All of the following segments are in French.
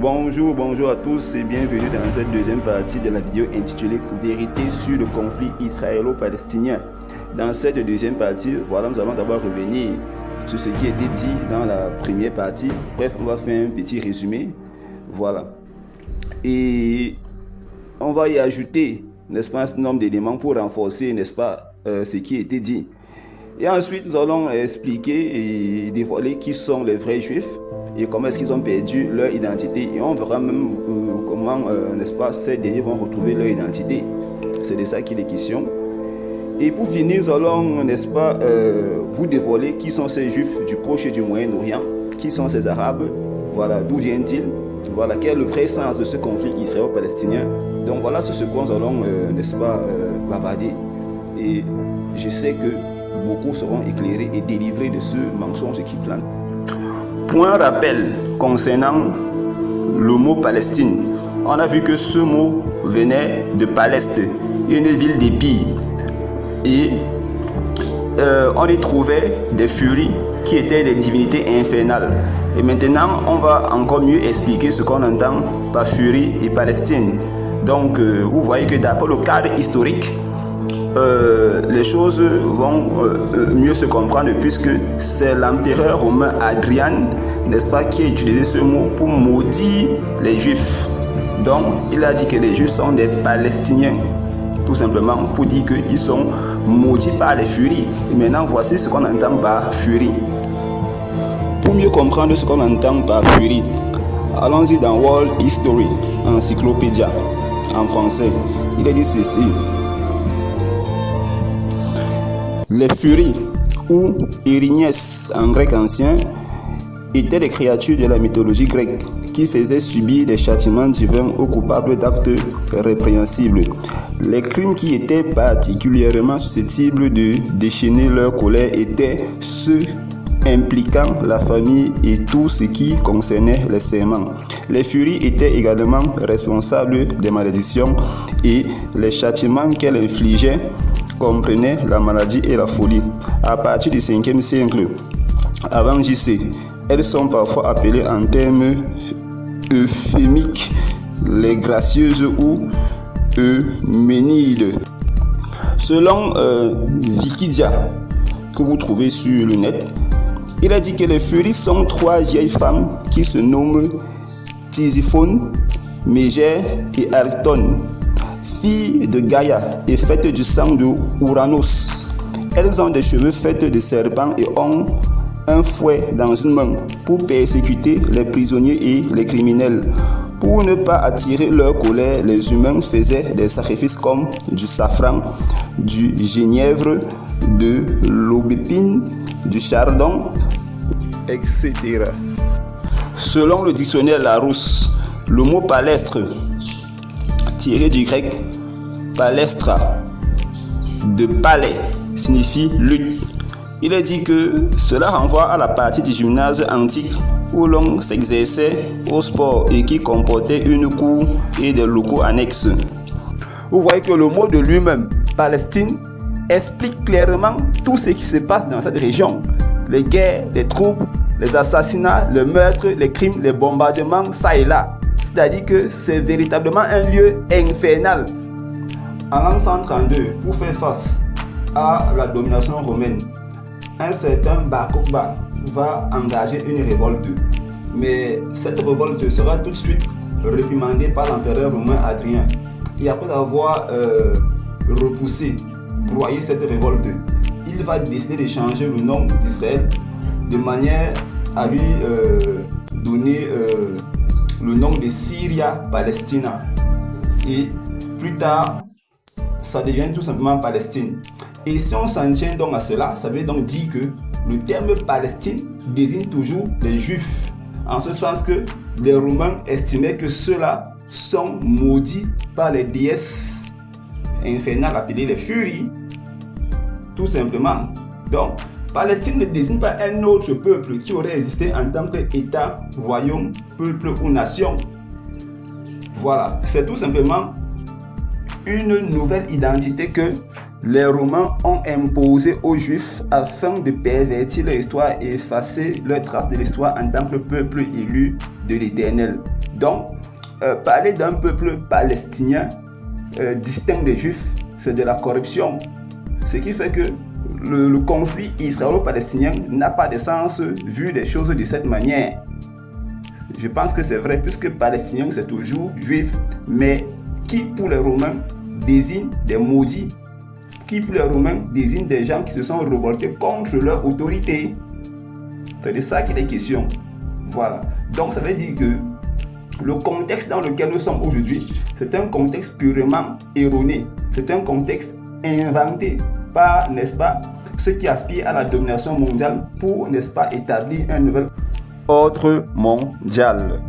Bonjour à tous et bienvenue dans cette deuxième partie de la vidéo intitulée Vérité sur le conflit israélo-palestinien. Dans cette deuxième partie, voilà, nous allons d'abord revenir sur ce qui a été dit dans la première partie. Bref, on va faire un petit résumé. Voilà. Et on va y ajouter, n'est-ce pas, un certain nombre d'éléments pour renforcer, n'est-ce pas, ce qui a été dit. Et ensuite, nous allons expliquer et dévoiler qui sont les vrais juifs et comment est-ce qu'ils ont perdu leur identité. Et on verra même comment, n'est-ce pas, ces derniers vont retrouver leur identité. C'est de ça qu'il est question. Et pour finir, nous allons, n'est-ce pas, vous dévoiler qui sont ces juifs du Proche et du Moyen-Orient, qui sont ces Arabes, voilà, d'où viennent-ils, voilà, quel est le vrai sens de ce conflit israélo-palestinien. Donc voilà sur ce quoi nous allons, n'est-ce pas, bavarder. Et je sais que beaucoup seront éclairés et délivrés de ce mensonge qui plane. Point rappel concernant le mot Palestine. On a vu que ce mot venait de Paleste, une ville d'Épire. Et on y trouvait des furies qui étaient des divinités infernales. Et maintenant, on va encore mieux expliquer ce qu'on entend par furie et Palestine. Donc, vous voyez que d'après le cadre historique, les choses vont mieux se comprendre puisque c'est l'empereur romain Hadrian, n'est-ce pas, qui a utilisé ce mot pour maudire les juifs. Donc il a dit que les juifs sont des Palestiniens, tout simplement pour dire qu'ils sont maudits par les furies. Et maintenant voici ce qu'on entend par furie. Pour mieux comprendre ce qu'on entend par furie, allons-y dans World History, Encyclopédia en français. Il a dit ceci: les furies, ou Erinyes en grec ancien, étaient des créatures de la mythologie grecque qui faisaient subir des châtiments divins aux coupables d'actes répréhensibles. Les crimes qui étaient particulièrement susceptibles de déchaîner leur colère étaient ceux impliquant la famille et tout ce qui concernait les serments. Les furies étaient également responsables des malédictions et les châtiments qu'elles infligeaient comprenaient la maladie et la folie. À partir du 5e siècle avant JC, elles sont parfois appelées en termes euphémiques les gracieuses ou euménides. Selon Wikidia, que vous trouvez sur le net, il a dit que les furies sont trois vieilles femmes qui se nomment Tisiphone, Mégère et Arctone, filles de Gaïa et faites du sang de Ouranos. Elles ont des cheveux faits de serpents et ont un fouet dans une main pour persécuter les prisonniers et les criminels. Pour ne pas attirer leur colère, les humains faisaient des sacrifices comme du safran, du genièvre, de l'aubépine, du chardon, etc. Selon le dictionnaire Larousse, le mot palestre, tiré du grec palestra, de palais, signifie lutte. Il est dit que cela renvoie à la partie du gymnase antique où l'on s'exerçait au sport et qui comportait une cour et des locaux annexes. Vous voyez que le mot de lui-même, Palestine, explique clairement tout ce qui se passe dans cette région. Les guerres, les troubles, les assassinats, les meurtres, les crimes, les bombardements, ça et là. C'est-à-dire que c'est véritablement un lieu infernal. En l'an 132, pour faire face à la domination romaine, un certain Bar Kokhba va engager une révolte. Mais cette révolte sera tout de suite réprimandée par l'empereur romain Hadrien. Et après avoir repoussé, broyé cette révolte, il va décider de changer le nom d'Israël de manière à lui donner le nom de Syria Palestina. Et plus tard, ça devient tout simplement Palestine. Et si on s'en tient donc à cela, ça veut donc dire que le terme Palestine désigne toujours les Juifs, en ce sens que les Romains estimaient que ceux-là sont maudits par les déesses infernales appelées les Furies, tout simplement. Donc, Palestine ne désigne pas un autre peuple qui aurait existé en tant qu'État, royaume, peuple ou nation. Voilà, c'est tout simplement une nouvelle identité que les Romains ont imposée aux Juifs afin de pervertir leur histoire et effacer leurs traces de l'histoire en tant que peuple élu de l'Éternel. Donc, parler d'un peuple palestinien distinct des Juifs, c'est de la corruption. Ce qui fait que le conflit israélo-palestinien n'a pas de sens vu les choses de cette manière. Je pense que c'est vrai, puisque palestinien c'est toujours juif, mais qui pour les Romains désigne des maudits, qui pour les Romains désigne des gens qui se sont révoltés contre leur autorité. C'est de ça qu'il est question. Voilà. Donc ça veut dire que le contexte dans lequel nous sommes aujourd'hui, c'est un contexte purement erroné. C'est un contexte inventé par, n'est-ce pas, ceux qui aspirent à la domination mondiale pour, n'est-ce pas, établir un nouvel ordre mondial.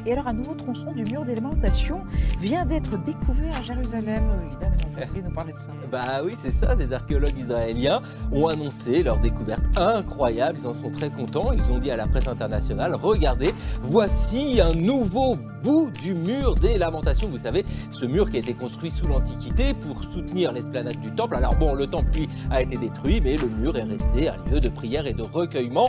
Et alors, un nouveau tronçon du mur des lamentations vient d'être découvert à Jérusalem. Évidemment, vous pouvez nous parler de ça. Bah oui, c'est ça. Des archéologues israéliens ont annoncé leur découverte incroyable. Ils en sont très contents. Ils ont dit à la presse internationale, regardez, voici un nouveau bout du mur des lamentations. Vous savez, ce mur qui a été construit sous l'Antiquité pour soutenir l'esplanade du temple. Alors bon, le temple, lui, a été détruit, mais le mur est resté un lieu de prière et de recueillement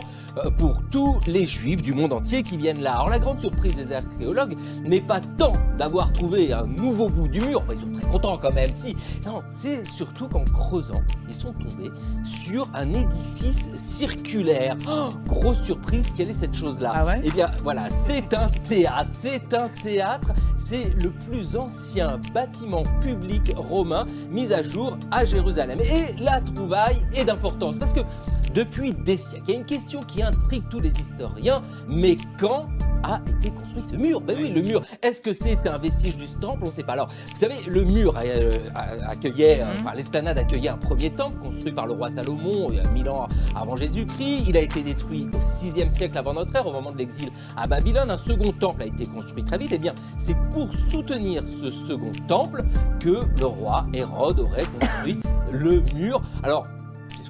pour tous les Juifs du monde entier qui viennent là. Alors la grande surprise des archéologues n'est pas tant d'avoir trouvé un nouveau bout du mur, ils sont très contents quand même, si. Non, c'est surtout qu'en creusant, ils sont tombés sur un édifice circulaire. Oh, grosse surprise, quelle est cette chose-là? Ah ouais? Eh bien voilà, c'est un théâtre, c'est le plus ancien bâtiment public romain mis à jour à Jérusalem. Et la trouvaille est d'importance, parce que depuis des siècles, il y a une question qui intrigue tous les historiens, mais quand a été construit ce mur? Ben oui, le mur, est-ce que c'est un vestige du temple? On ne sait pas. Alors, vous savez, le mur accueillait, l'esplanade accueillait un premier temple construit par le roi Salomon il y a 1000 ans avant Jésus-Christ. Il a été détruit au 6e siècle avant notre ère, au moment de l'exil à Babylone. Un second temple a été construit très vite. Eh bien, c'est pour soutenir ce second temple que le roi Hérode aurait construit le mur. Alors,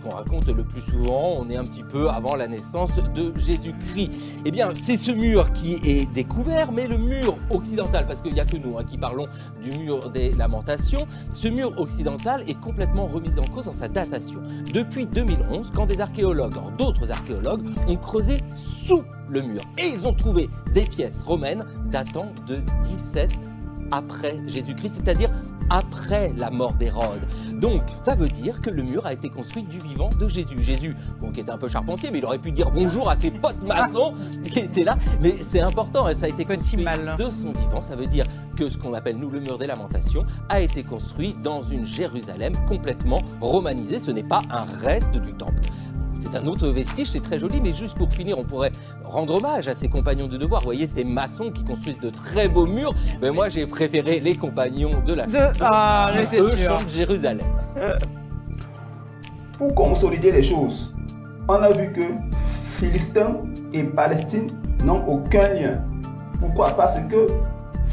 on raconte le plus souvent, on est un petit peu avant la naissance de Jésus-Christ. Eh bien, c'est ce mur qui est découvert, mais le mur occidental, parce qu'il n'y a que nous qui parlons du mur des lamentations, ce mur occidental est complètement remis en cause dans sa datation. Depuis 2011, quand des archéologues, d'autres archéologues, ont creusé sous le mur, et ils ont trouvé des pièces romaines datant de 17 après Jésus-Christ, c'est-à-dire après la mort d'Hérode. Donc, ça veut dire que le mur a été construit du vivant de Jésus. Jésus, bon, qui était un peu charpentier, mais il aurait pu dire bonjour à ses potes maçons qui étaient là. Mais c'est important, ça a été construit de son vivant. Ça veut dire que ce qu'on appelle, nous, le mur des lamentations, a été construit dans une Jérusalem complètement romanisée. Ce n'est pas un reste du temple. C'est un autre vestige, c'est très joli, mais juste pour finir, on pourrait rendre hommage à ces compagnons de devoir. Vous voyez, ces maçons qui construisent de très beaux murs. Mais moi, j'ai préféré les compagnons de la eux chantent Jérusalem. Pour consolider les choses, on a vu que Philistins et Palestine n'ont aucun lien. Pourquoi? Parce que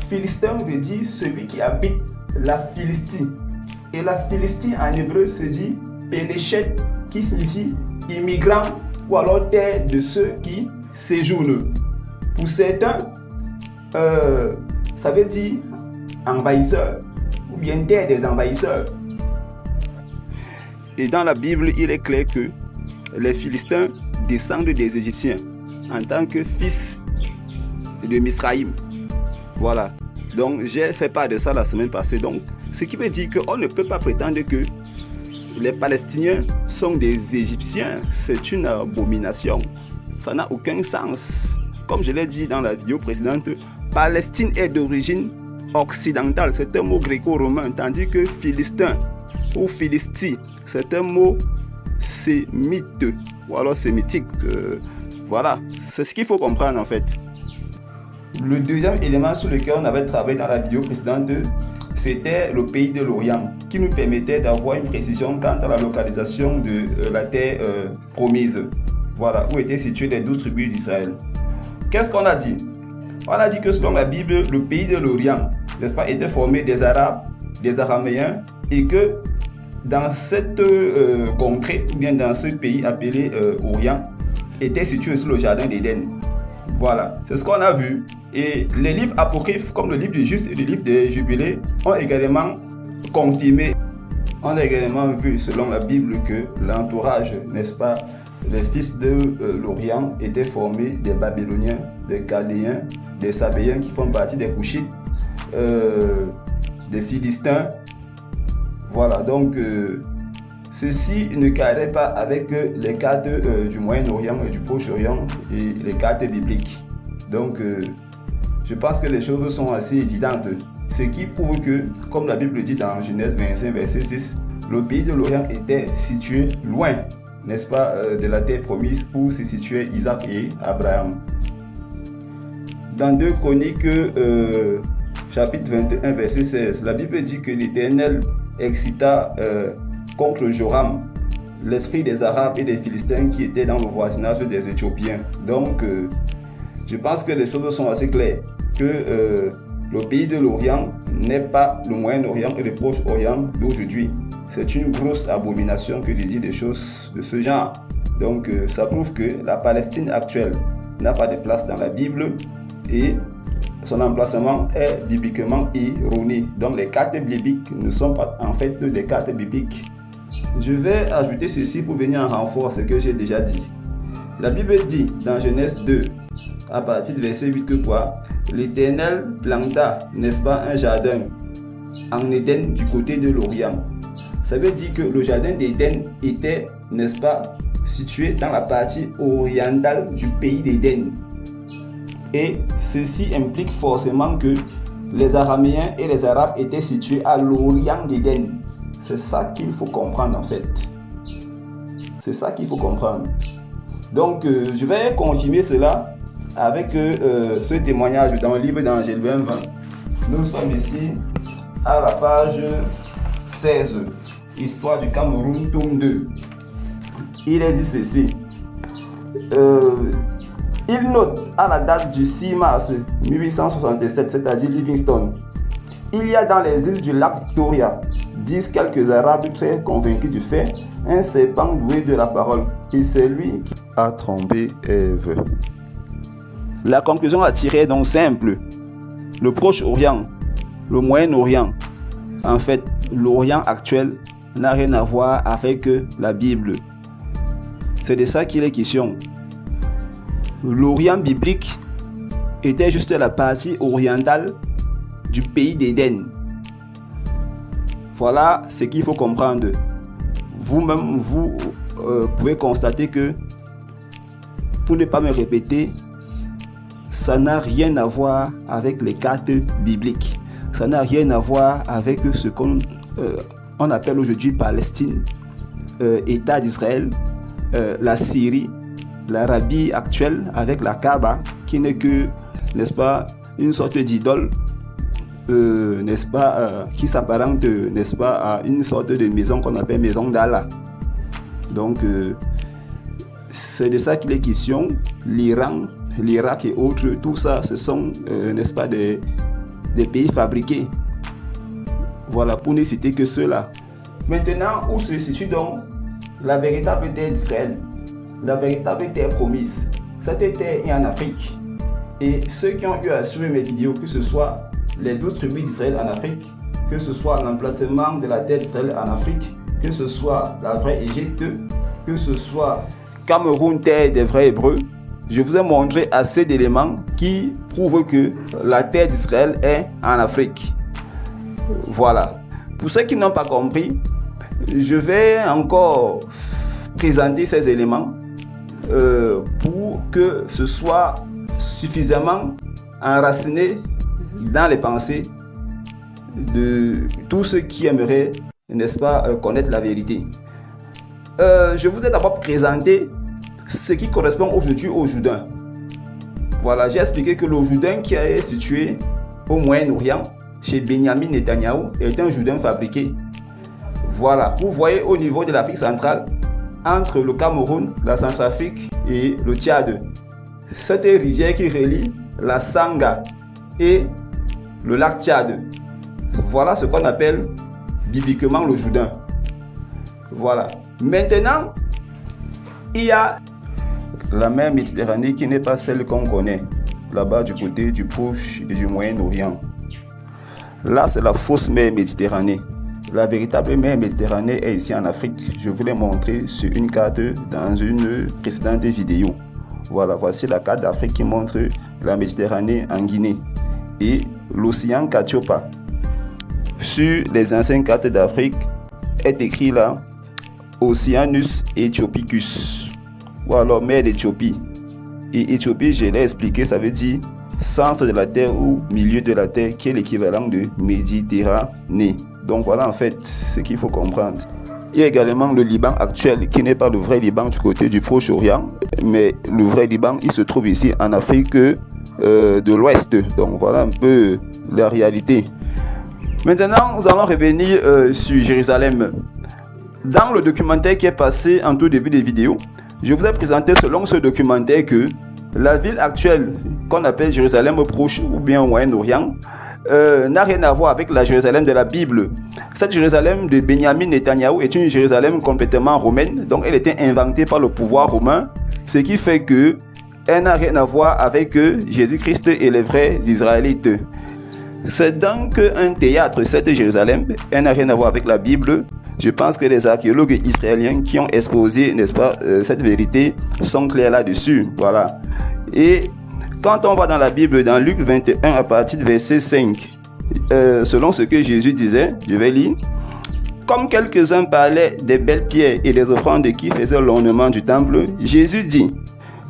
Philistin veut dire celui qui habite la Philistie. Et la Philistie en hébreu se dit Péléchet, qui signifie immigrant ou alors terre de ceux qui séjournent. Pour certains, ça veut dire envahisseur ou bien terre des envahisseurs. Et dans la Bible, il est clair que les Philistins descendent des Égyptiens en tant que fils de Misraïm. Voilà. Donc j'ai fait part de ça la semaine passée. Donc, ce qui veut dire qu'on ne peut pas prétendre que les Palestiniens sont des Égyptiens. C'est une abomination. Ça n'a aucun sens. Comme je l'ai dit dans la vidéo précédente, Palestine est d'origine occidentale. C'est un mot gréco-romain. Tandis que Philistin ou Philistie, c'est un mot sémite ou alors sémitique. Voilà. C'est ce qu'il faut comprendre en fait. Le deuxième élément sur lequel on avait travaillé dans la vidéo précédente, c'était le pays de l'Orient, qui nous permettait d'avoir une précision quant à la localisation de la terre promise. Voilà, où étaient situées les 12 tribus d'Israël. Qu'est-ce qu'on a dit? On a dit que selon la Bible, le pays de l'Orient, n'est-ce pas, était formé des Arabes, des Araméens, et que dans cette contrée, ou bien dans ce pays appelé Orient, était situé sur le jardin d'Éden. Voilà, c'est ce qu'on a vu. Et les livres apocryphes, comme le livre du Juste et le livre des Jubilés, ont également confirmé. On a également vu, selon la Bible, que l'entourage, n'est-ce pas, les fils de l'Orient étaient formés des Babyloniens, des Chaldéens, des Sabéens qui font partie des Couchites, des Philistins. Voilà, donc ceci ne cadrait pas avec les cartes du Moyen-Orient et du Proche-Orient et les cartes bibliques. Donc je pense que les choses sont assez évidentes. Ce qui prouve que, comme la Bible dit dans Genèse 25, verset 6, le pays de l'Orient était situé loin, n'est-ce pas, de la terre promise où se situaient Isaac et Abraham. Dans 2 Chroniques, chapitre 21, verset 16, la Bible dit que l'Éternel excita contre Joram l'esprit des Arabes et des Philistins qui étaient dans le voisinage des Éthiopiens. Donc, je pense que les choses sont assez claires, que le pays de l'Orient n'est pas le Moyen-Orient et le Proche-Orient d'aujourd'hui. C'est une grosse abomination que de dire des choses de ce genre. Donc, ça prouve que la Palestine actuelle n'a pas de place dans la Bible et son emplacement est bibliquement erroné. Donc, les cartes bibliques ne sont pas en fait des cartes bibliques. Je vais ajouter ceci pour venir en renfort à ce que j'ai déjà dit. La Bible dit dans Genèse 2, à partir du verset 8 que quoi? L'Éternel planta, n'est-ce pas, un jardin en Éden du côté de l'Orient. Ça veut dire que le jardin d'Éden était, n'est-ce pas, situé dans la partie orientale du pays d'Éden. Et ceci implique forcément que les Araméens et les Arabes étaient situés à l'Orient d'Éden. C'est ça qu'il faut comprendre en fait. C'est ça qu'il faut comprendre. Donc je vais confirmer cela avec ce témoignage dans le livre d'Angèle 20. Nous sommes ici à la page 16, Histoire du Cameroun, tome 2. Il est dit ceci. Il note à la date du 6 mars 1867, c'est-à-dire Livingstone, il y a dans les îles du lac Victoria, disent quelques Arabes très convaincus du fait, un serpent doué de la parole, et c'est lui qui a trompé Ève. La conclusion à tirer est donc simple. Le Proche-Orient, le Moyen-Orient, en fait, l'Orient actuel n'a rien à voir avec la Bible. C'est de ça qu'il est question. L'Orient biblique était juste la partie orientale du pays d'Éden. Voilà ce qu'il faut comprendre. Vous-même, vous pouvez constater que, pour ne pas me répéter, ça n'a rien à voir avec les cartes bibliques. Ça n'a rien à voir avec ce qu'on appelle aujourd'hui Palestine, État d'Israël, la Syrie, l'Arabie actuelle avec la Kaaba, qui n'est que, n'est-ce pas, une sorte d'idole, n'est-ce pas, qui s'apparente, n'est-ce pas, à une sorte de maison qu'on appelle maison d'Allah. Donc, c'est de ça qu'il est question. L'Iran, l'Irak et autres, tout ça, ce sont, n'est-ce pas, des pays fabriqués. Voilà, pour ne citer que ceux-là. Maintenant, où se situe donc la véritable terre d'Israël, la véritable terre promise? Cette terre est en Afrique. Et ceux qui ont eu à suivre mes vidéos, que ce soit les 12 tribus d'Israël en Afrique, que ce soit l'emplacement de la terre d'Israël en Afrique, que ce soit la vraie Égypte, que ce soit Cameroun, terre des vrais Hébreux, je vous ai montré assez d'éléments qui prouvent que la terre d'Israël est en Afrique. Voilà. Pour ceux qui n'ont pas compris, je vais encore présenter ces éléments pour que ce soit suffisamment enraciné dans les pensées de tous ceux qui aimeraient, n'est-ce pas, connaître la vérité. Je vous ai d'abord présenté ce qui correspond aujourd'hui au Jourdain. Voilà, j'ai expliqué que le Jourdain qui est situé au Moyen-Orient, chez Benjamin Netanyahou, est un Jourdain fabriqué. Voilà, vous voyez au niveau de l'Afrique centrale, entre le Cameroun, la Centrafrique et le Tchad, cette rivière qui relie la Sanga et le lac Tchad. Voilà ce qu'on appelle bibliquement le Jourdain. Voilà. Maintenant, il y a la mer Méditerranée qui n'est pas celle qu'on connaît, là-bas du côté du Proche et du Moyen-Orient. Là, c'est la fausse mer Méditerranée. la véritable mer Méditerranée est ici en Afrique. Je vous l'ai montré sur une carte dans une précédente vidéo. Voilà, voici la carte d'Afrique qui montre la Méditerranée en Guinée et l'océan Katiopa. Sur les anciennes cartes d'Afrique est écrit là Oceanus Ethiopiacus ou alors mer d'Éthiopie. Et Éthiopie, je l'ai expliqué, ça veut dire centre de la terre ou milieu de la terre, qui est l'équivalent de Méditerranée. Donc voilà en fait ce qu'il faut comprendre. Il y a également le Liban actuel qui n'est pas le vrai Liban du côté du Proche-Orient, mais le vrai Liban il se trouve ici en Afrique de l'Ouest. Donc voilà un peu la réalité. Maintenant nous allons revenir sur Jérusalem. Dans le documentaire qui est passé en tout début de vidéo, je vous ai présenté selon ce documentaire que la ville actuelle qu'on appelle Jérusalem proche ou bien au Moyen-Orient n'a rien à voir avec la Jérusalem de la Bible. Cette Jérusalem de Benjamin Netanyahou est une Jérusalem complètement romaine, donc elle était inventée par le pouvoir romain, ce qui fait que elle n'a rien à voir avec Jésus-Christ et les vrais Israélites. C'est donc un théâtre, cette Jérusalem, elle n'a rien à voir avec la Bible. Je pense que les archéologues israéliens qui ont exposé, n'est-ce pas, cette vérité sont clairs là-dessus. Voilà. Et quand on va dans la Bible, dans Luc 21 à partir du verset 5, selon ce que Jésus disait, je vais lire. Comme quelques-uns parlaient des belles pierres et des offrandes qui faisaient l'ornement du temple, Jésus dit,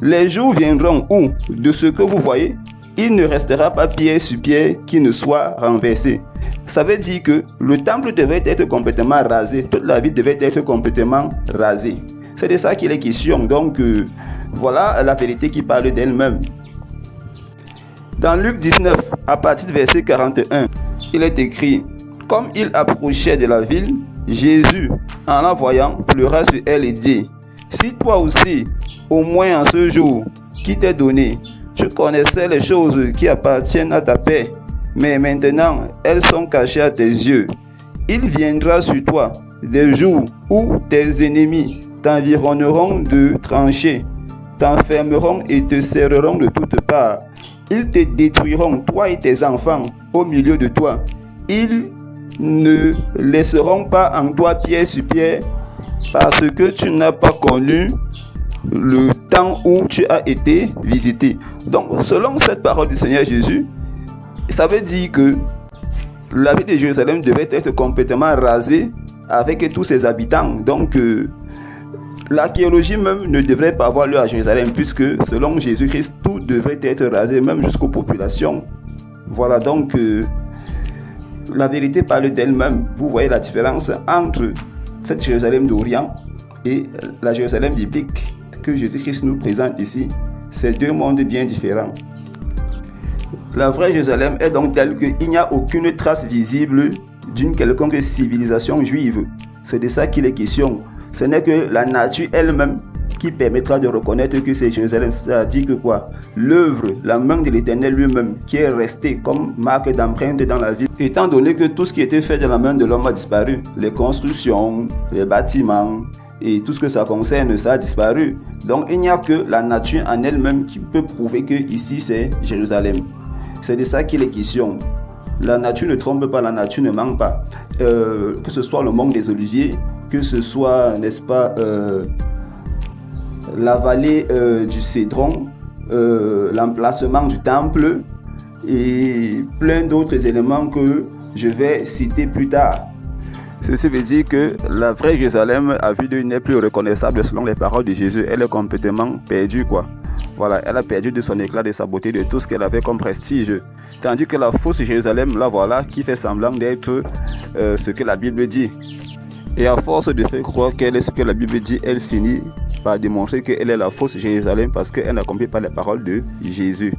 les jours viendront où, de ce que vous voyez, il ne restera pas pierre sur pierre qui ne soit renversée. Ça veut dire que le temple devait être complètement rasé, toute la ville devait être complètement rasée. C'est de ça qu'il est question. Donc voilà la vérité qui parle d'elle-même. Dans Luc 19, à partir du verset 41, il est écrit, comme il approchait de la ville, Jésus, en la voyant, pleura sur elle et dit, si toi aussi, au moins en ce jour qui t'est donné, tu connaissais les choses qui appartiennent à ta paix, mais maintenant elles sont cachées à tes yeux. Il viendra sur toi des jours où tes ennemis t'environneront de tranchées, t'enfermeront et te serreront de toutes parts. Ils te détruiront, toi et tes enfants, au milieu de toi. Ils ne laisseront pas en toi pierre sur pierre, parce que tu n'as pas connu le temps où tu as été visité. Donc, selon cette parole du Seigneur Jésus, ça veut dire que la ville de Jérusalem devait être complètement rasée avec tous ses habitants. Donc, l'archéologie même ne devrait pas avoir lieu à Jérusalem, puisque selon Jésus-Christ, tout devrait être rasé, même jusqu'aux populations. Voilà, donc la vérité parle d'elle-même. Vous voyez la différence entre cette Jérusalem d'Orient et la Jérusalem biblique que Jésus-Christ nous présente ici. C'est deux mondes bien différents. La vraie Jérusalem est donc telle qu'il n'y a aucune trace visible d'une quelconque civilisation juive. C'est de ça qu'il est question. Ce n'est que la nature elle-même qui permettra de reconnaître que c'est Jérusalem. C'est-à-dire que quoi? L'œuvre, la main de l'Éternel lui-même qui est restée comme marque d'empreinte dans la ville. Étant donné que tout ce qui était fait de la main de l'homme a disparu, les constructions, les bâtiments et tout ce que ça concerne, ça a disparu. Donc il n'y a que la nature en elle-même qui peut prouver que ici c'est Jérusalem. C'est de ça qu'il est question. La nature ne trompe pas, la nature ne ment pas. Que ce soit le mont des Oliviers, que ce soit, n'est-ce pas, la vallée du Cédron, l'emplacement du temple et plein d'autres éléments que je vais citer plus tard. Ceci veut dire que la vraie Jérusalem, à vue d'œil, n'est plus reconnaissable selon les paroles de Jésus. Elle est complètement perdue, quoi. Voilà, elle a perdu de son éclat, de sa beauté, de tout ce qu'elle avait comme prestige. Tandis que la fausse Jérusalem, là voilà, qui fait semblant d'être ce que la Bible dit. Et à force de faire croire qu'elle est ce que la Bible dit, elle finit par démontrer qu'elle est la fausse Jérusalem parce qu'elle n'accomplit pas les paroles de Jésus.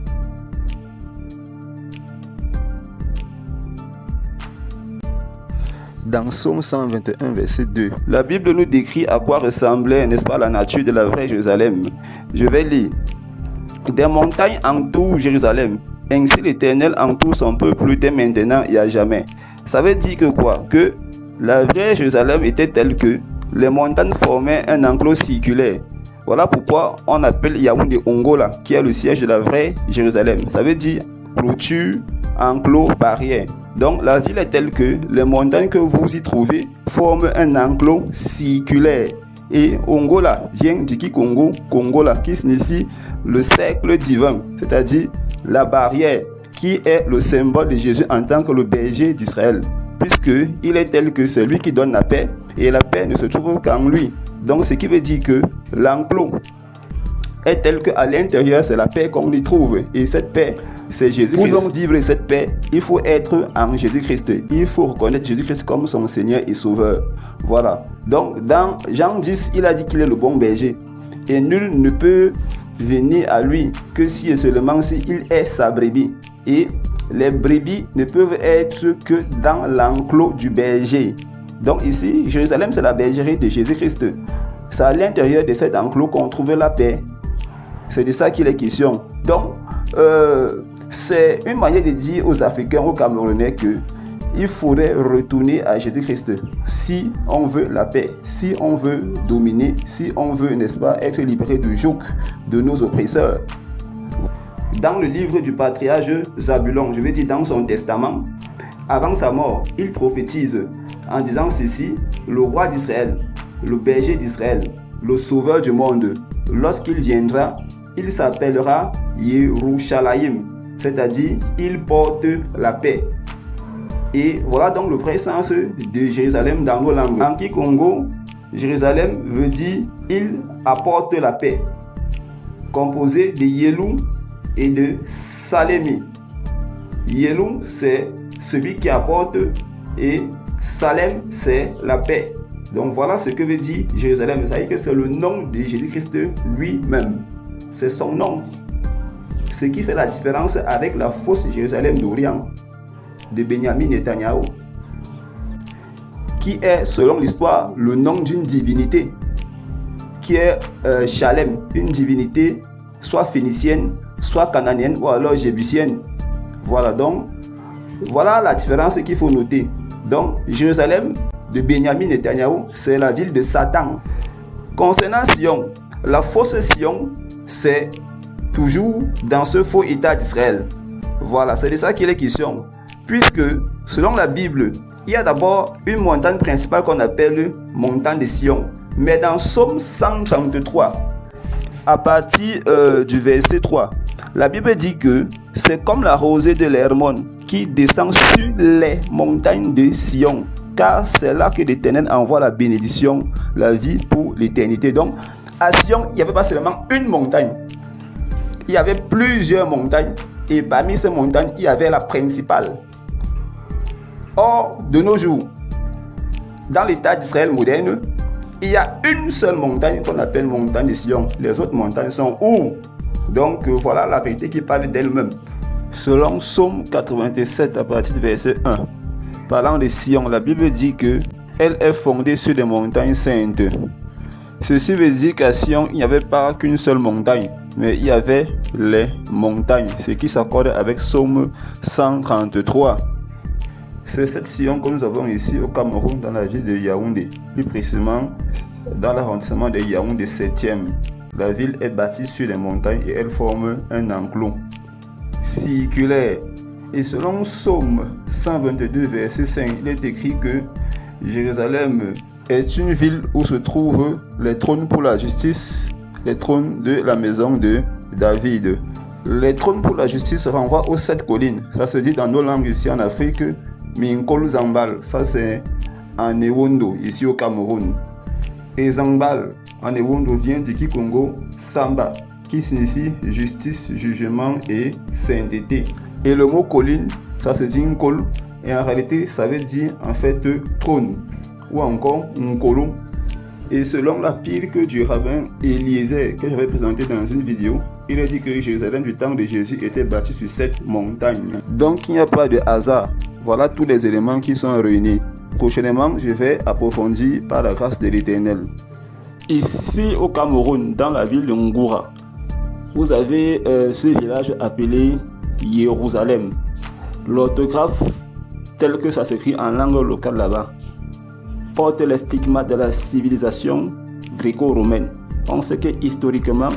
Dans Psaume 121, verset 2, la Bible nous décrit à quoi ressemblait, n'est-ce pas, la nature de la vraie Jérusalem. Je vais lire. Des montagnes entourent Jérusalem. Ainsi l'Éternel entoure son peuple dès maintenant et à jamais. Ça veut dire que quoi? Que la vraie Jérusalem était telle que les montagnes formaient un enclos circulaire. Voilà pourquoi on appelle Yaoundé Ongola, qui est le siège de la vraie Jérusalem. Ça veut dire clôture, enclos, barrière. Donc la ville est telle que les montagnes que vous y trouvez forment un enclos circulaire. Et Ongola vient du Kikongo, Kongola, qui signifie le cercle divin, c'est-à-dire la barrière, qui est le symbole de Jésus en tant que le berger d'Israël, puisqu'il est tel que c'est lui qui donne la paix, et la paix ne se trouve qu'en lui. Donc ce qui veut dire que l'enclos est tel qu'à l'intérieur, c'est la paix qu'on y trouve, et cette paix, c'est Jésus-Christ. Pour donc vivre cette paix, il faut être en Jésus-Christ. Il faut reconnaître Jésus-Christ comme son Seigneur et Sauveur. Voilà. Donc, dans Jean 10, il a dit qu'il est le bon berger. Et nul ne peut venir à lui que si et seulement s'il est sa brebis. Et les brebis ne peuvent être que dans l'enclos du berger. Donc ici, Jérusalem, c'est la bergerie de Jésus-Christ. C'est à l'intérieur de cet enclos qu'on trouve la paix. C'est de ça qu'il est question. Donc, c'est une manière de dire aux Africains, aux Camerounais qu'il faudrait retourner à Jésus-Christ si on veut la paix, si on veut dominer, si on veut, n'est-ce pas, être libéré du joug de nos oppresseurs. Dans le livre du patriarche Zabulon, je veux dire dans son testament, avant sa mort, il prophétise en disant ceci: le roi d'Israël, le berger d'Israël, le sauveur du monde, lorsqu'il viendra, il s'appellera Yerushalayim, c'est-à-dire il porte la paix. Et voilà donc le vrai sens de Jérusalem dans nos langues. En Kikongo, Jérusalem veut dire il apporte la paix, composé de Yelou et de Salemi. Yelou, c'est celui qui apporte, et Salem, c'est la paix. Donc voilà ce que veut dire Jérusalem. Ça veut dire que c'est le nom de Jésus-Christ lui-même. C'est son nom. Ce qui fait la différence avec la fausse Jérusalem d'Orient de Benjamin Netanyahu, qui est, selon l'histoire, le nom d'une divinité, qui est Shalem, une divinité soit phénicienne, soit cananéenne ou alors jébusienne. Voilà donc, voilà la différence qu'il faut noter. Donc, Jérusalem de Benjamin Netanyahu, c'est la ville de Satan. Concernant Sion, la fausse Sion, c'est toujours dans ce faux état d'Israël. Voilà, c'est de ça qu'il est question. Puisque, selon la Bible, il y a d'abord une montagne principale qu'on appelle montagne de Sion. Mais dans Psaume 133, à partir du verset 3, la Bible dit que c'est comme la rosée de l'Hermon qui descend sur les montagnes de Sion. Car c'est là que l'Éternel envoie la bénédiction, la vie pour l'éternité. Donc, à Sion, il n'y avait pas seulement une montagne. Il y avait plusieurs montagnes. Et parmi ces montagnes, il y avait la principale. Or, de nos jours, dans l'état d'Israël moderne, il y a une seule montagne qu'on appelle montagne de Sion. Les autres montagnes sont où? Donc, voilà la vérité qui parle d'elle-même. Selon Psaume 87, à partir du verset 1, parlant de Sion, la Bible dit que elle est fondée sur des montagnes saintes. Ceci veut dire qu'à Sion, il n'y avait pas qu'une seule montagne, mais il y avait les montagnes, ce qui s'accorde avec Psaume 133. C'est cette Sion que nous avons ici au Cameroun, dans la ville de Yaoundé, plus précisément dans l'arrondissement de Yaoundé 7e. La ville est bâtie sur les montagnes et elle forme un enclos circulaire. Et selon Psaume 122, verset 5, il est écrit que Jérusalem est une ville où se trouvent les trônes pour la justice, les trônes de la maison de David. Les trônes pour la justice renvoient aux 7 collines. Ça se dit dans nos langues ici en Afrique, Minkol Zambal. Ça c'est en Ewondo, ici au Cameroun. Et Zambal, en Ewondo, vient du Kikongo Samba, qui signifie justice, jugement et sainteté. Et le mot colline, ça se dit Nkol, et en réalité, ça veut dire en fait trône, ou encore Nkolo. Et selon la pile du rabbin Eliezer, que j'avais présenté dans une vidéo, il a dit que Jérusalem du temps de Jésus était bâtie sur cette montagne. Donc il n'y a pas de hasard. Voilà tous les éléments qui sont réunis. Prochainement, je vais approfondir par la grâce de l'Éternel. Ici au Cameroun, dans la ville de Ngoura, vous avez ce village appelé Jérusalem. L'orthographe, tel que ça s'écrit en langue locale là-bas, porte les stigmates de la civilisation gréco-romaine. On sait que historiquement,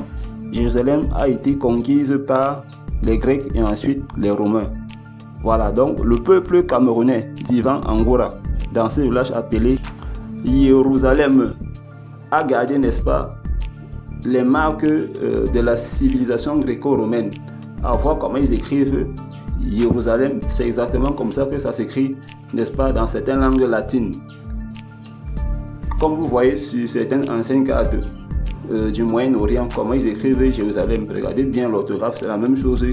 Jérusalem a été conquise par les Grecs et ensuite les Romains. Voilà, donc le peuple camerounais vivant en Gora, dans ce village appelé Jérusalem, a gardé, n'est-ce pas, les marques de la civilisation gréco-romaine. À voir comment ils écrivent Jérusalem, c'est exactement comme ça que ça s'écrit, n'est-ce pas, dans certaines langues latines. Comme vous voyez sur certaines anciennes cartes du Moyen-Orient, comment ils écrivent Jérusalem. Regardez bien l'orthographe, c'est la même chose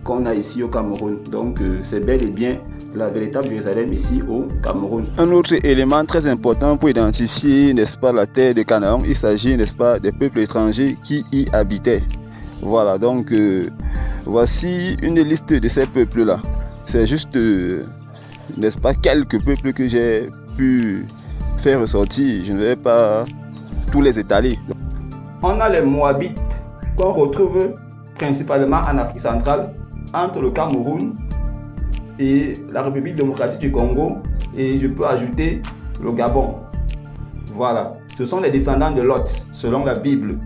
qu'on a ici au Cameroun. Donc c'est bel et bien la véritable Jérusalem ici au Cameroun. Un autre élément très important pour identifier, n'est-ce pas, la terre de Canaan, il s'agit, n'est-ce pas, des peuples étrangers qui y habitaient. Voilà, donc voici une liste de ces peuples-là. C'est juste, n'est-ce pas, quelques peuples que j'ai pu faire ressortir. Je ne vais pas tous les étaler. On a les Moabites qu'on retrouve principalement en Afrique centrale, entre le Cameroun et la République démocratique du Congo, et je peux ajouter le Gabon. Voilà, ce sont les descendants de Lot, selon la Bible.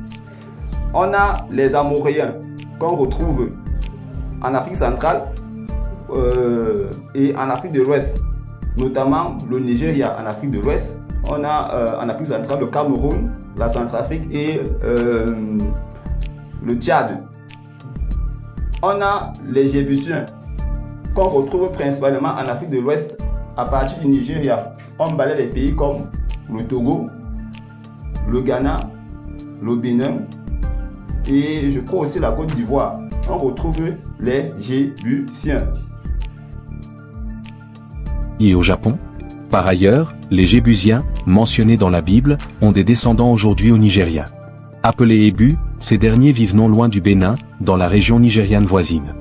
On a les Amoréens qu'on retrouve en Afrique centrale et en Afrique de l'Ouest, notamment le Nigeria en Afrique de l'Ouest. On a en Afrique centrale le Cameroun, la Centrafrique et le Tchad. On a les Jébusiens qu'on retrouve principalement en Afrique de l'Ouest à partir du Nigeria. On balaye les pays comme le Togo, le Ghana, le Bénin et je crois aussi la Côte d'Ivoire. On retrouve les Jébusiens. Et au Japon ? Par ailleurs, les Jébusiens, mentionnés dans la Bible, ont des descendants aujourd'hui au Nigeria. Appelés Hébus, ces derniers vivent non loin du Bénin, dans la région nigériane voisine.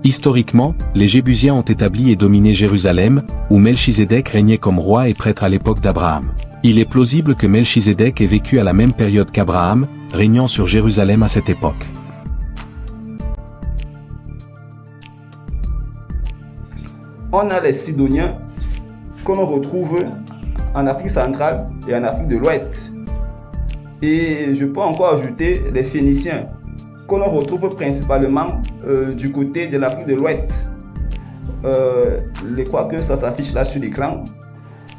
Historiquement, les Jébusiens ont établi et dominé Jérusalem, où Melchizedek régnait comme roi et prêtre à l'époque d'Abraham. Il est plausible que Melchizedek ait vécu à la même période qu'Abraham, régnant sur Jérusalem à cette époque. On a les Sidoniens qu'on retrouve en Afrique centrale et en Afrique de l'Ouest. Et je peux encore ajouter les Phéniciens qu'on retrouve principalement du côté de l'Afrique de l'Ouest. Je crois que ça s'affiche là sur l'écran.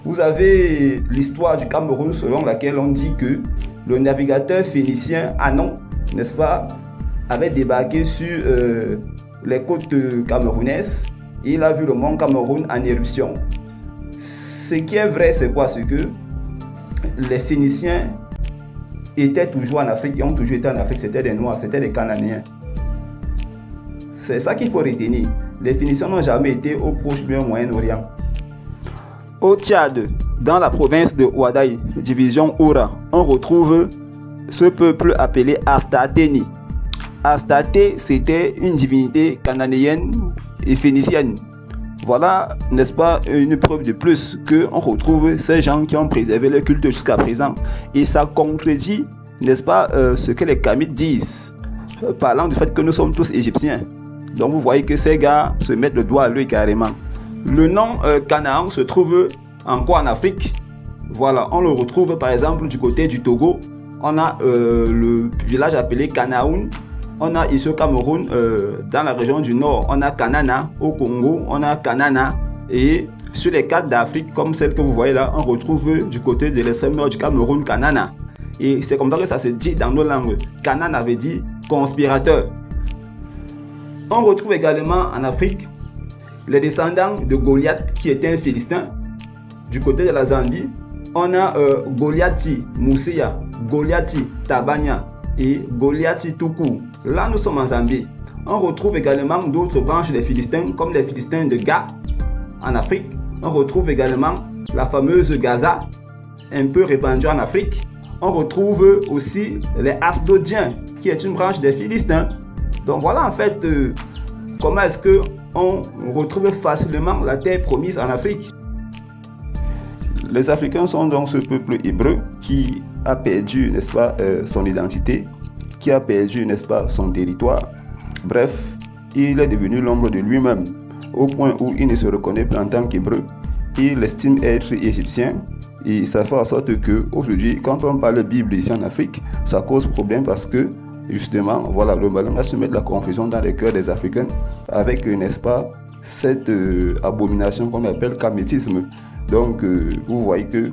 Vous avez l'histoire du Cameroun selon laquelle on dit que le navigateur phénicien Anon, n'est-ce pas, avait débarqué sur les côtes camerounaises et il a vu le mont Cameroun en éruption. Ce qui est vrai, c'est quoi? C'est que les Phéniciens étaient toujours en Afrique et ont toujours été en Afrique. C'était des Noirs, c'était des Cananéens. C'est ça qu'il faut retenir. Les Phéniciens n'ont jamais été au Proche-Orient, Moyen-Orient. Au Tchad, dans la province de Ouadaï, division Oura, on retrouve ce peuple appelé Astateni. Astarté, c'était une divinité cananéenne et phénicienne. Voilà, n'est-ce pas, une preuve de plus qu'on retrouve ces gens qui ont préservé leur culte jusqu'à présent. Et ça contredit, n'est-ce pas, ce que les Kamites disent, parlant du fait que nous sommes tous égyptiens. Donc vous voyez que ces gars se mettent le doigt à l'œil carrément. Le nom Canaan se trouve encore en Afrique. Voilà, on le retrouve par exemple du côté du Togo. On a le village appelé Kanaoun. On a ici au Cameroun, dans la région du Nord, on a Kanana. Au Congo, on a Kanana. Et sur les cartes d'Afrique, comme celle que vous voyez là, on retrouve du côté de l'extrême nord du Cameroun, Kanana. Et c'est comme ça que ça se dit dans nos langues. Kanana veut dire conspirateur. On retrouve également en Afrique les descendants de Goliath qui était un Philistin. Du côté de la Zambie, on a Goliathi Moussia, Goliathi Tabanya et Goliathi Tuku. Là, nous sommes en Zambie. On retrouve également d'autres branches des Philistins, comme les Philistins de Ga en Afrique. On retrouve également la fameuse Gaza, un peu répandue en Afrique. On retrouve aussi les Asdodiens, qui est une branche des Philistins. Donc voilà en fait comment est-ce qu'on retrouve facilement la terre promise en Afrique. Les Africains sont donc ce peuple hébreu qui a perdu, n'est-ce pas, son identité, qui a perdu, n'est-ce pas, son territoire. Bref, il est devenu l'ombre de lui-même, au point où il ne se reconnaît plus en tant qu'hébreu. Il estime être égyptien et ça fait en sorte que aujourd'hui, quand on parle de Bible ici en Afrique, ça cause problème parce que justement, voilà, le ballon va se mettre la confusion dans les cœurs des Africains avec, n'est-ce pas, cette abomination qu'on appelle camétisme. Donc, vous voyez que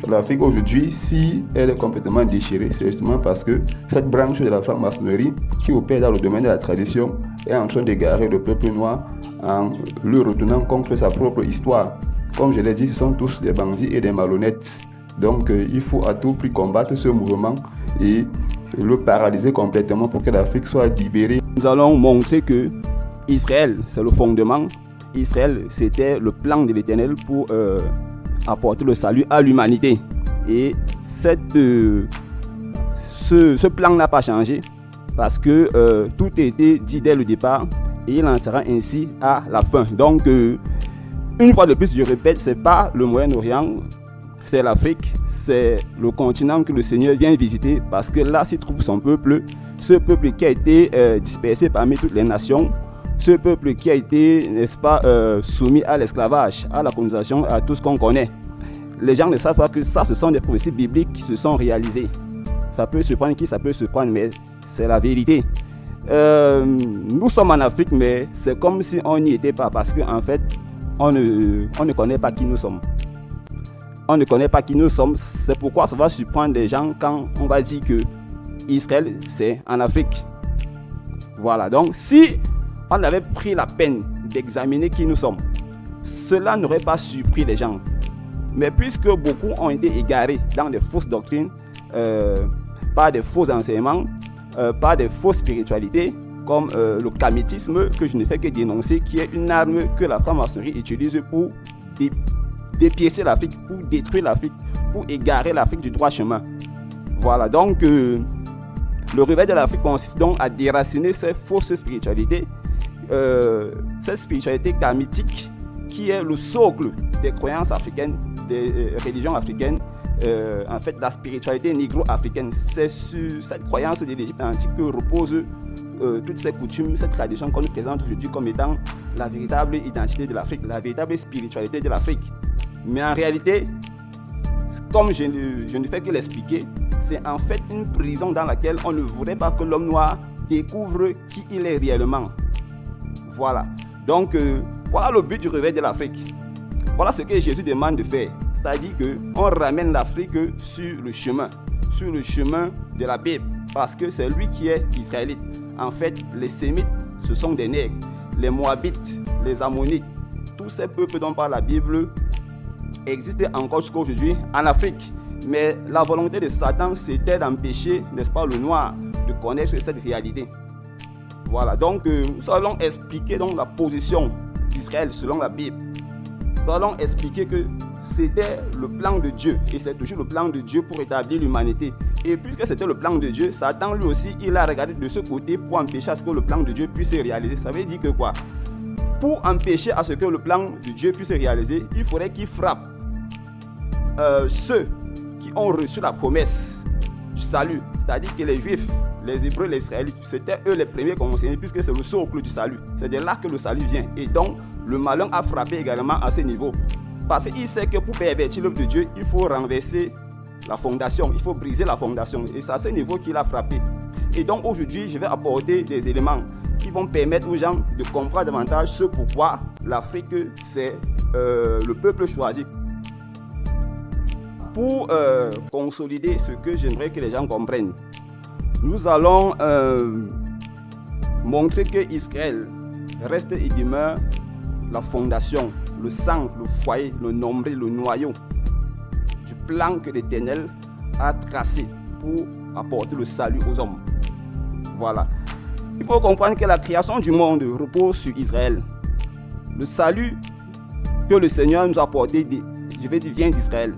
l'Afrique aujourd'hui, si elle est complètement déchirée, c'est justement parce que cette branche de la franc-maçonnerie qui opère dans le domaine de la tradition est en train d'égarer le peuple noir en le retenant contre sa propre histoire. Comme je l'ai dit, ce sont tous des bandits et des malhonnêtes. Donc, il faut à tout prix combattre ce mouvement et le paralyser complètement pour que l'Afrique soit libérée. Nous allons montrer que Israël, c'est le fondement. Israël, c'était le plan de l'Éternel pour apporter le salut à l'humanité. Et ce plan n'a pas changé parce que tout a été dit dès le départ et il en sera ainsi à la fin. Donc, une fois de plus, je répète, ce n'est pas le Moyen-Orient, c'est l'Afrique, c'est le continent que le Seigneur vient visiter parce que là s'y trouve son peuple, ce peuple qui a été dispersé parmi toutes les nations, ce peuple qui a été, n'est-ce pas, soumis à l'esclavage, à la colonisation, à tout ce qu'on connaît. Les gens ne savent pas que ça, ce sont des prophéties bibliques qui se sont réalisées. Ça peut surprendre qui, ça peut surprendre, mais c'est la vérité. Nous sommes en Afrique, mais c'est comme si on n'y était pas, parce qu'en fait, on ne connaît pas qui nous sommes. On ne connaît pas qui nous sommes, c'est pourquoi ça va surprendre les gens quand on va dire que Israël, c'est en Afrique. Voilà, donc si on avait pris la peine d'examiner qui nous sommes, cela n'aurait pas surpris les gens. Mais puisque beaucoup ont été égarés dans des fausses doctrines, par des faux enseignements, par des fausses spiritualités, comme le camétisme que je ne fais que dénoncer, qui est une arme que la franc-maçonnerie utilise pour dépiécer l'Afrique, pour détruire l'Afrique, pour égarer l'Afrique du droit chemin. Voilà, donc le réveil de l'Afrique consiste donc à déraciner ces fausses spiritualités, cette spiritualité camétique qui est le socle des croyances africaines, des religions africaines, en fait la spiritualité négro-africaine. C'est sur cette croyance de l'Égypte antique que reposent toutes ces coutumes, cette tradition qu'on nous présente aujourd'hui comme étant la véritable identité de l'Afrique, la véritable spiritualité de l'Afrique. Mais en réalité, comme je ne fais que l'expliquer, c'est en fait une prison dans laquelle on ne voudrait pas que l'homme noir découvre qui il est réellement. Voilà. Donc, voilà le but du réveil de l'Afrique. Voilà ce que Jésus demande de faire. C'est-à-dire qu'on ramène l'Afrique sur le chemin de la Bible, parce que c'est lui qui est israélite. En fait, les Sémites, ce sont des nègres. Les Moabites, les Ammonites, tous ces peuples dont parle la Bible existent encore jusqu'à aujourd'hui en Afrique. Mais la volonté de Satan, c'était d'empêcher, n'est-ce pas, le noir de connaître cette réalité. Voilà, donc nous allons expliquer donc la position d'Israël selon la Bible. Nous allons expliquer que c'était le plan de Dieu et c'est toujours le plan de Dieu pour établir l'humanité. Et puisque c'était le plan de Dieu, Satan lui aussi, il a regardé de ce côté pour empêcher à ce que le plan de Dieu puisse se réaliser. Ça veut dire que quoi? Pour empêcher à ce que le plan de Dieu puisse se réaliser, il faudrait qu'il frappe ceux qui ont reçu la promesse du salut, c'est-à-dire que les Juifs, les Hébreux, les Israélites, c'était eux les premiers concernés puisque c'est le socle du salut. C'est de là que le salut vient. Et donc, le malin a frappé également à ce niveau. Parce qu'il sait que pour pervertir l'œuvre de Dieu, il faut renverser la fondation, il faut briser la fondation. Et c'est à ce niveau qu'il a frappé. Et donc aujourd'hui, je vais apporter des éléments qui vont permettre aux gens de comprendre davantage ce pourquoi l'Afrique, c'est le peuple choisi. Pour consolider ce que j'aimerais que les gens comprennent, nous allons montrer que Israël reste et demeure la fondation, le centre, le foyer, le nombril, le noyau du plan que l'Éternel a tracé pour apporter le salut aux hommes. Voilà. Il faut comprendre que la création du monde repose sur Israël. Le salut que le Seigneur nous a apporté, vient d'Israël.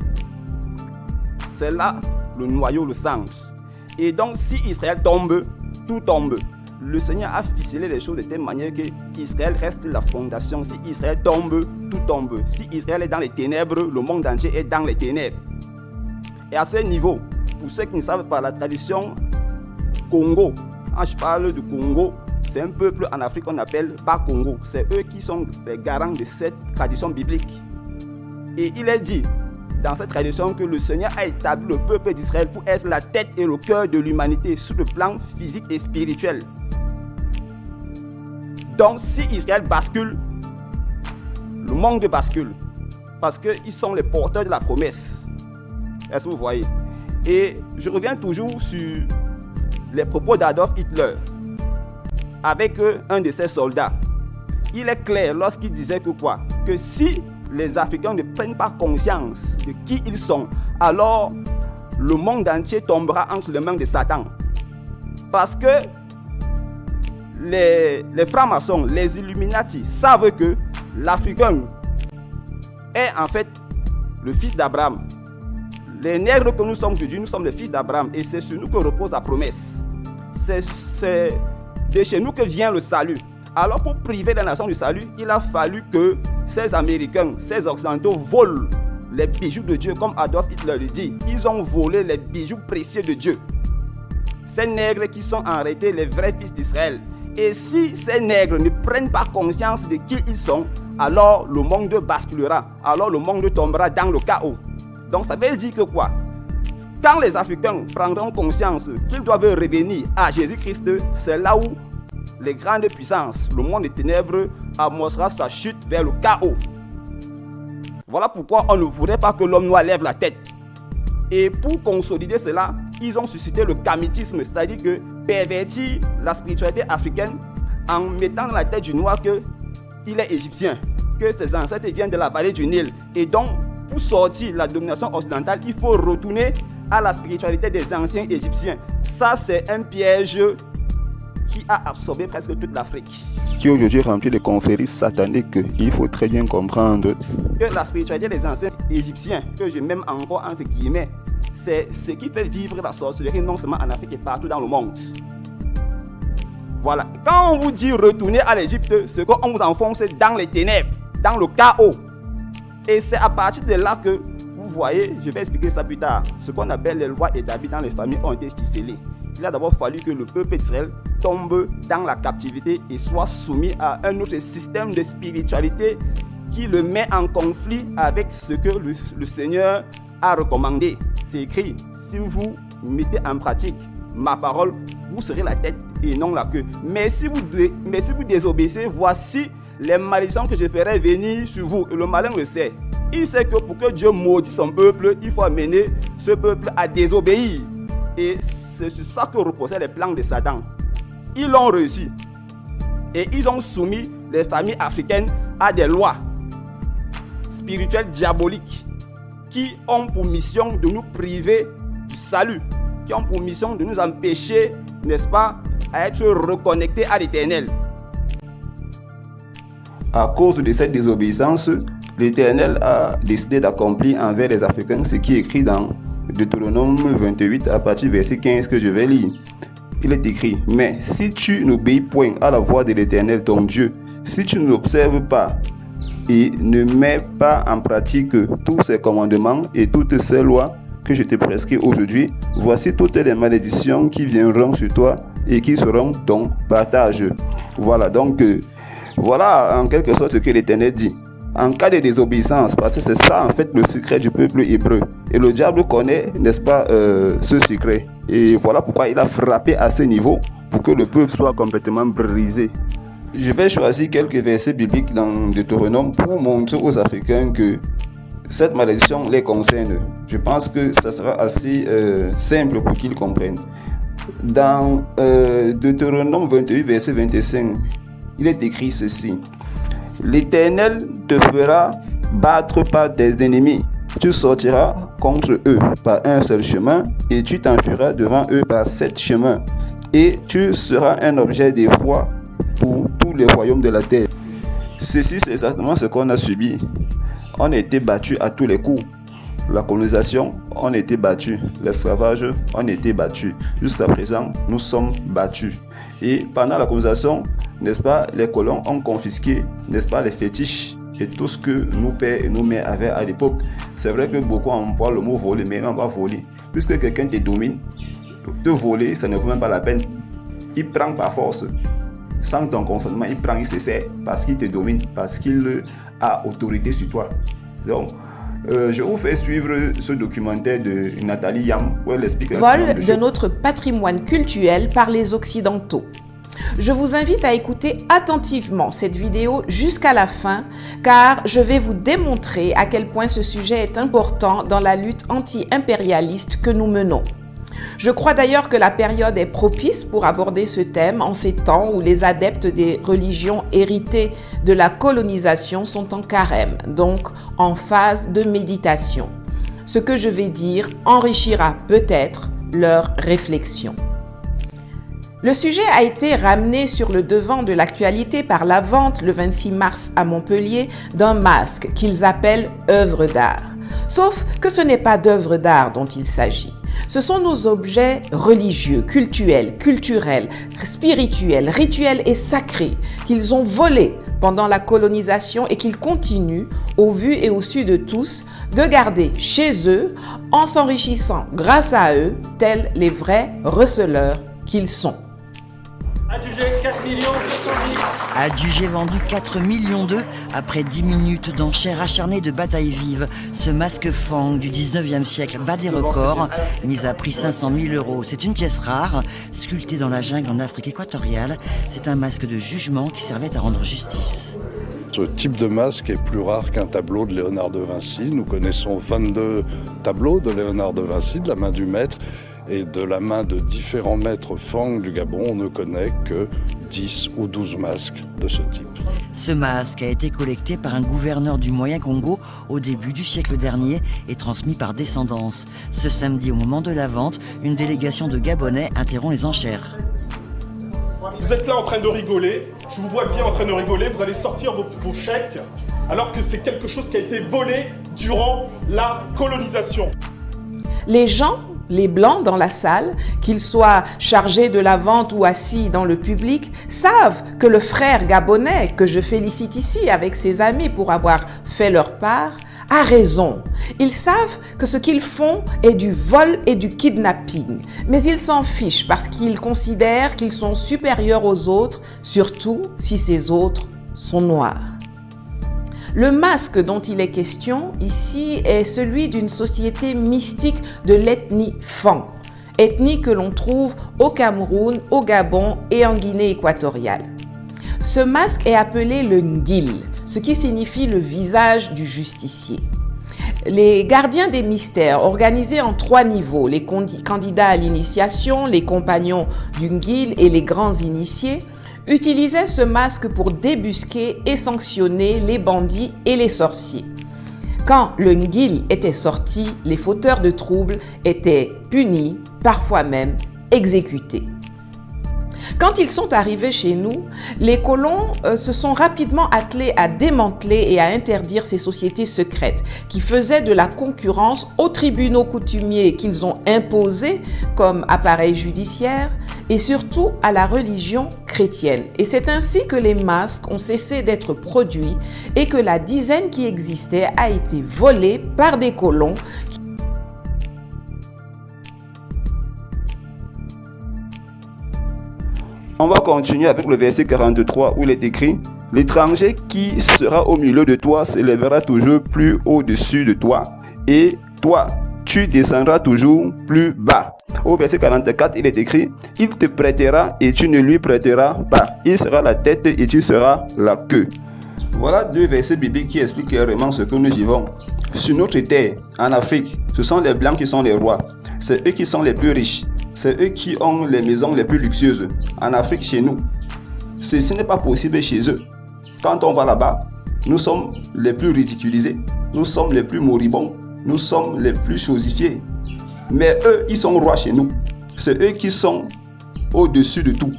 C'est là le noyau, le centre. Et donc, si Israël tombe, tout tombe. Le Seigneur a ficelé les choses de telle manière que Israël reste la fondation. Si Israël tombe, tout tombe. Si Israël est dans les ténèbres, le monde entier est dans les ténèbres. Et à ce niveau, pour ceux qui ne savent pas, la tradition Congo, quand je parle du Congo, c'est un peuple en Afrique qu'on appelle Bas-Congo. C'est eux qui sont les garants de cette tradition biblique. Et il est dit dans cette tradition que le Seigneur a établi le peuple d'Israël pour être la tête et le cœur de l'humanité sur le plan physique et spirituel. Donc si Israël bascule, monde bascule. Parce qu'ils sont les porteurs de la promesse. Est-ce que vous voyez? Et je reviens toujours sur les propos d'Adolf Hitler avec un de ses soldats. Il est clair lorsqu'il disait que quoi? Que si les Africains ne prennent pas conscience de qui ils sont, alors le monde entier tombera entre les mains de Satan. Parce que les francs-maçons, les Illuminati savent que l'Africain est en fait le fils d'Abraham. Les nègres que nous sommes aujourd'hui, nous sommes les fils d'Abraham et c'est sur nous que repose la promesse. C'est de chez nous que vient le salut. Alors pour priver la nation du salut, il a fallu que ces Américains, ces Occidentaux volent les bijoux de Dieu, comme Adolf Hitler le dit. Ils ont volé les bijoux précieux de Dieu. Ces nègres qui sont en réalité les vrais fils d'Israël. Et si ces nègres ne prennent pas conscience de qui ils sont, alors le monde basculera. Alors le monde tombera dans le chaos. Donc ça veut dire que quoi? Quand les Africains prendront conscience qu'ils doivent revenir à Jésus-Christ, c'est là où les grandes puissances, le monde des ténèbres, amorcera sa chute vers le chaos. Voilà pourquoi on ne voudrait pas que l'homme noir lève la tête. Et pour consolider cela, ils ont suscité le kamitisme, c'est-à-dire que pervertir la spiritualité africaine en mettant dans la tête du noir qu'il est égyptien, que ses ancêtres viennent de la vallée du Nil. Et donc, pour sortir la domination occidentale, il faut retourner à la spiritualité des anciens égyptiens. Ça, c'est un piège qui a absorbé presque toute l'Afrique. Qui est aujourd'hui rempli de confréries sataniques. Il faut très bien comprendre que la spiritualité des anciens égyptiens, que je mets encore entre guillemets, c'est ce qui fait vivre la sorcellerie non seulement en Afrique et partout dans le monde. Voilà. Quand on vous dit retourner à l'Égypte, c'est qu'on vous enfonce dans les ténèbres, dans le chaos. Et c'est à partir de là que vous voyez, je vais expliquer ça plus tard, ce qu'on appelle les lois établies dans les familles ont été ficelées. Il a d'abord fallu que le peuple d'Israël tombe dans la captivité et soit soumis à un autre système de spiritualité qui le met en conflit avec ce que le Seigneur a recommandé. C'est écrit, si vous mettez en pratique ma parole, vous serez la tête et non la queue. Mais si vous désobéissez, voici les malédictions que je ferai venir sur vous. Et le malin le sait. Il sait que pour que Dieu maudisse son peuple, il faut amener ce peuple à désobéir. Et c'est sur ça que reposaient les plans de Satan. Ils l'ont réussi. Et ils ont soumis les familles africaines à des lois spirituelles diaboliques qui ont pour mission de nous priver du salut, qui ont pour mission de nous empêcher, n'est-ce pas, à être reconnectés à l'Éternel. À cause de cette désobéissance, l'Éternel a décidé d'accomplir envers les Africains ce qui est écrit dans Deutéronome 28 à partir du verset 15 que je vais lire. Il est écrit, mais si tu n'obéis point à la voix de l'Éternel ton Dieu, si tu n'observes pas et ne mets pas en pratique tous ces commandements et toutes ces lois que je te prescris aujourd'hui, voici toutes les malédictions qui viendront sur toi et qui seront ton partage. Voilà, donc voilà en quelque sorte ce que l'Éternel dit. En cas de désobéissance, parce que c'est ça en fait le secret du peuple hébreu. Et le diable connaît, n'est-ce pas, ce secret. Et voilà pourquoi il a frappé à ce niveau pour que le peuple soit complètement brisé. Je vais choisir quelques versets bibliques dans Deutéronome pour montrer aux Africains que cette malédiction les concerne. Je pense que ça sera assez simple pour qu'ils comprennent. Dans Deutéronome 28, verset 25, il est écrit ceci. L'Éternel te fera battre par tes ennemis. Tu sortiras contre eux par un seul chemin et tu t'enfuiras devant eux par 7 chemins. Et tu seras un objet d'effroi pour tous les royaumes de la terre. Ceci, c'est exactement ce qu'on a subi. On a été battus à tous les coups. La colonisation, on a été battus. L'esclavage, on a été battus. Jusqu'à présent, nous sommes battus. Et pendant la colonisation, n'est-ce pas, les colons ont confisqué, n'est-ce pas, les fétiches et tout ce que nos pères et nos mères avaient à l'époque. C'est vrai que beaucoup emploient le mot voler, mais on va voler. Puisque quelqu'un te domine, te voler, ça ne vaut même pas la peine. Il prend par force. Sans ton consentement, il prend, il se sert parce qu'il te domine, parce qu'il a autorité sur toi. Donc, je vous fais suivre ce documentaire de Nathalie Yam où elle explique vol de notre patrimoine culturel par les Occidentaux. Je vous invite à écouter attentivement cette vidéo jusqu'à la fin, car je vais vous démontrer à quel point ce sujet est important dans la lutte anti-impérialiste que nous menons. Je crois d'ailleurs que la période est propice pour aborder ce thème en ces temps où les adeptes des religions héritées de la colonisation sont en carême, donc en phase de méditation. Ce que je vais dire enrichira peut-être leur réflexion. Le sujet a été ramené sur le devant de l'actualité par la vente le 26 mars à Montpellier d'un masque qu'ils appellent œuvre d'art. Sauf que ce n'est pas d'œuvre d'art dont il s'agit. Ce sont nos objets religieux, cultuels, spirituels, rituels et sacrés qu'ils ont volés pendant la colonisation et qu'ils continuent, au vu et au su de tous, de garder chez eux en s'enrichissant grâce à eux, tels les vrais receleurs qu'ils sont. Adjugé 4 200 000. Adjugé vendu 4 millions d'œufs après 10 minutes d'enchères acharnées de bataille vive. Ce masque Fang du 19e siècle bat des records, mis à prix 500 000 €. C'est une pièce rare, sculptée dans la jungle en Afrique équatoriale. C'est un masque de jugement qui servait à rendre justice. Ce type de masque est plus rare qu'un tableau de Léonard de Vinci. Nous connaissons 22 tableaux de Léonard de Vinci, de la main du maître. Et de la main de différents maîtres Fang du Gabon, on ne connaît que 10 ou 12 masques de ce type. Ce masque a été collecté par un gouverneur du Moyen-Congo au début du siècle dernier et transmis par descendance. Ce samedi, au moment de la vente, une délégation de Gabonais interrompt les enchères. Vous êtes là en train de rigoler, je vous vois bien en train de rigoler, vous allez sortir vos chèques, alors que c'est quelque chose qui a été volé durant la colonisation. Les gens, les blancs dans la salle, qu'ils soient chargés de la vente ou assis dans le public, savent que le frère gabonais, que je félicite ici avec ses amis pour avoir fait leur part, a raison. Ils savent que ce qu'ils font est du vol et du kidnapping, mais ils s'en fichent parce qu'ils considèrent qu'ils sont supérieurs aux autres, surtout si ces autres sont noirs. Le masque dont il est question ici est celui d'une société mystique de l'ethnie Fang, ethnie que l'on trouve au Cameroun, au Gabon et en Guinée équatoriale. Ce masque est appelé le Ngil, ce qui signifie le visage du justicier. Les gardiens des mystères, organisés en 3 niveaux, les candidats à l'initiation, les compagnons du Ngil et les grands initiés, utilisaient ce masque pour débusquer et sanctionner les bandits et les sorciers. Quand le Ngil était sorti, les fauteurs de troubles étaient punis, parfois même exécutés. Quand ils sont arrivés chez nous, les colons se sont rapidement attelés à démanteler et à interdire ces sociétés secrètes qui faisaient de la concurrence aux tribunaux coutumiers qu'ils ont imposés comme appareil judiciaire et surtout à la religion chrétienne. Et c'est ainsi que les masques ont cessé d'être produits et que la dizaine qui existait a été volée par des colons. On va continuer avec le verset 43 où il est écrit « L'étranger qui sera au milieu de toi s'élèvera toujours plus au-dessus de toi, et toi, tu descendras toujours plus bas. » Au verset 44, il est écrit « Il te prêtera et tu ne lui prêteras pas. Il sera la tête et tu seras la queue. » Voilà 2 versets bibliques qui expliquent clairement ce que nous vivons. Sur notre terre, en Afrique, ce sont les Blancs qui sont les rois. C'est eux qui sont les plus riches. C'est eux qui ont les maisons les plus luxueuses. En Afrique, chez nous, ceci n'est pas possible chez eux. Quand on va là-bas, nous sommes les plus ridiculisés. Nous sommes les plus moribonds. Nous sommes les plus chosifiés. Mais eux, ils sont rois chez nous. C'est eux qui sont au-dessus de tout.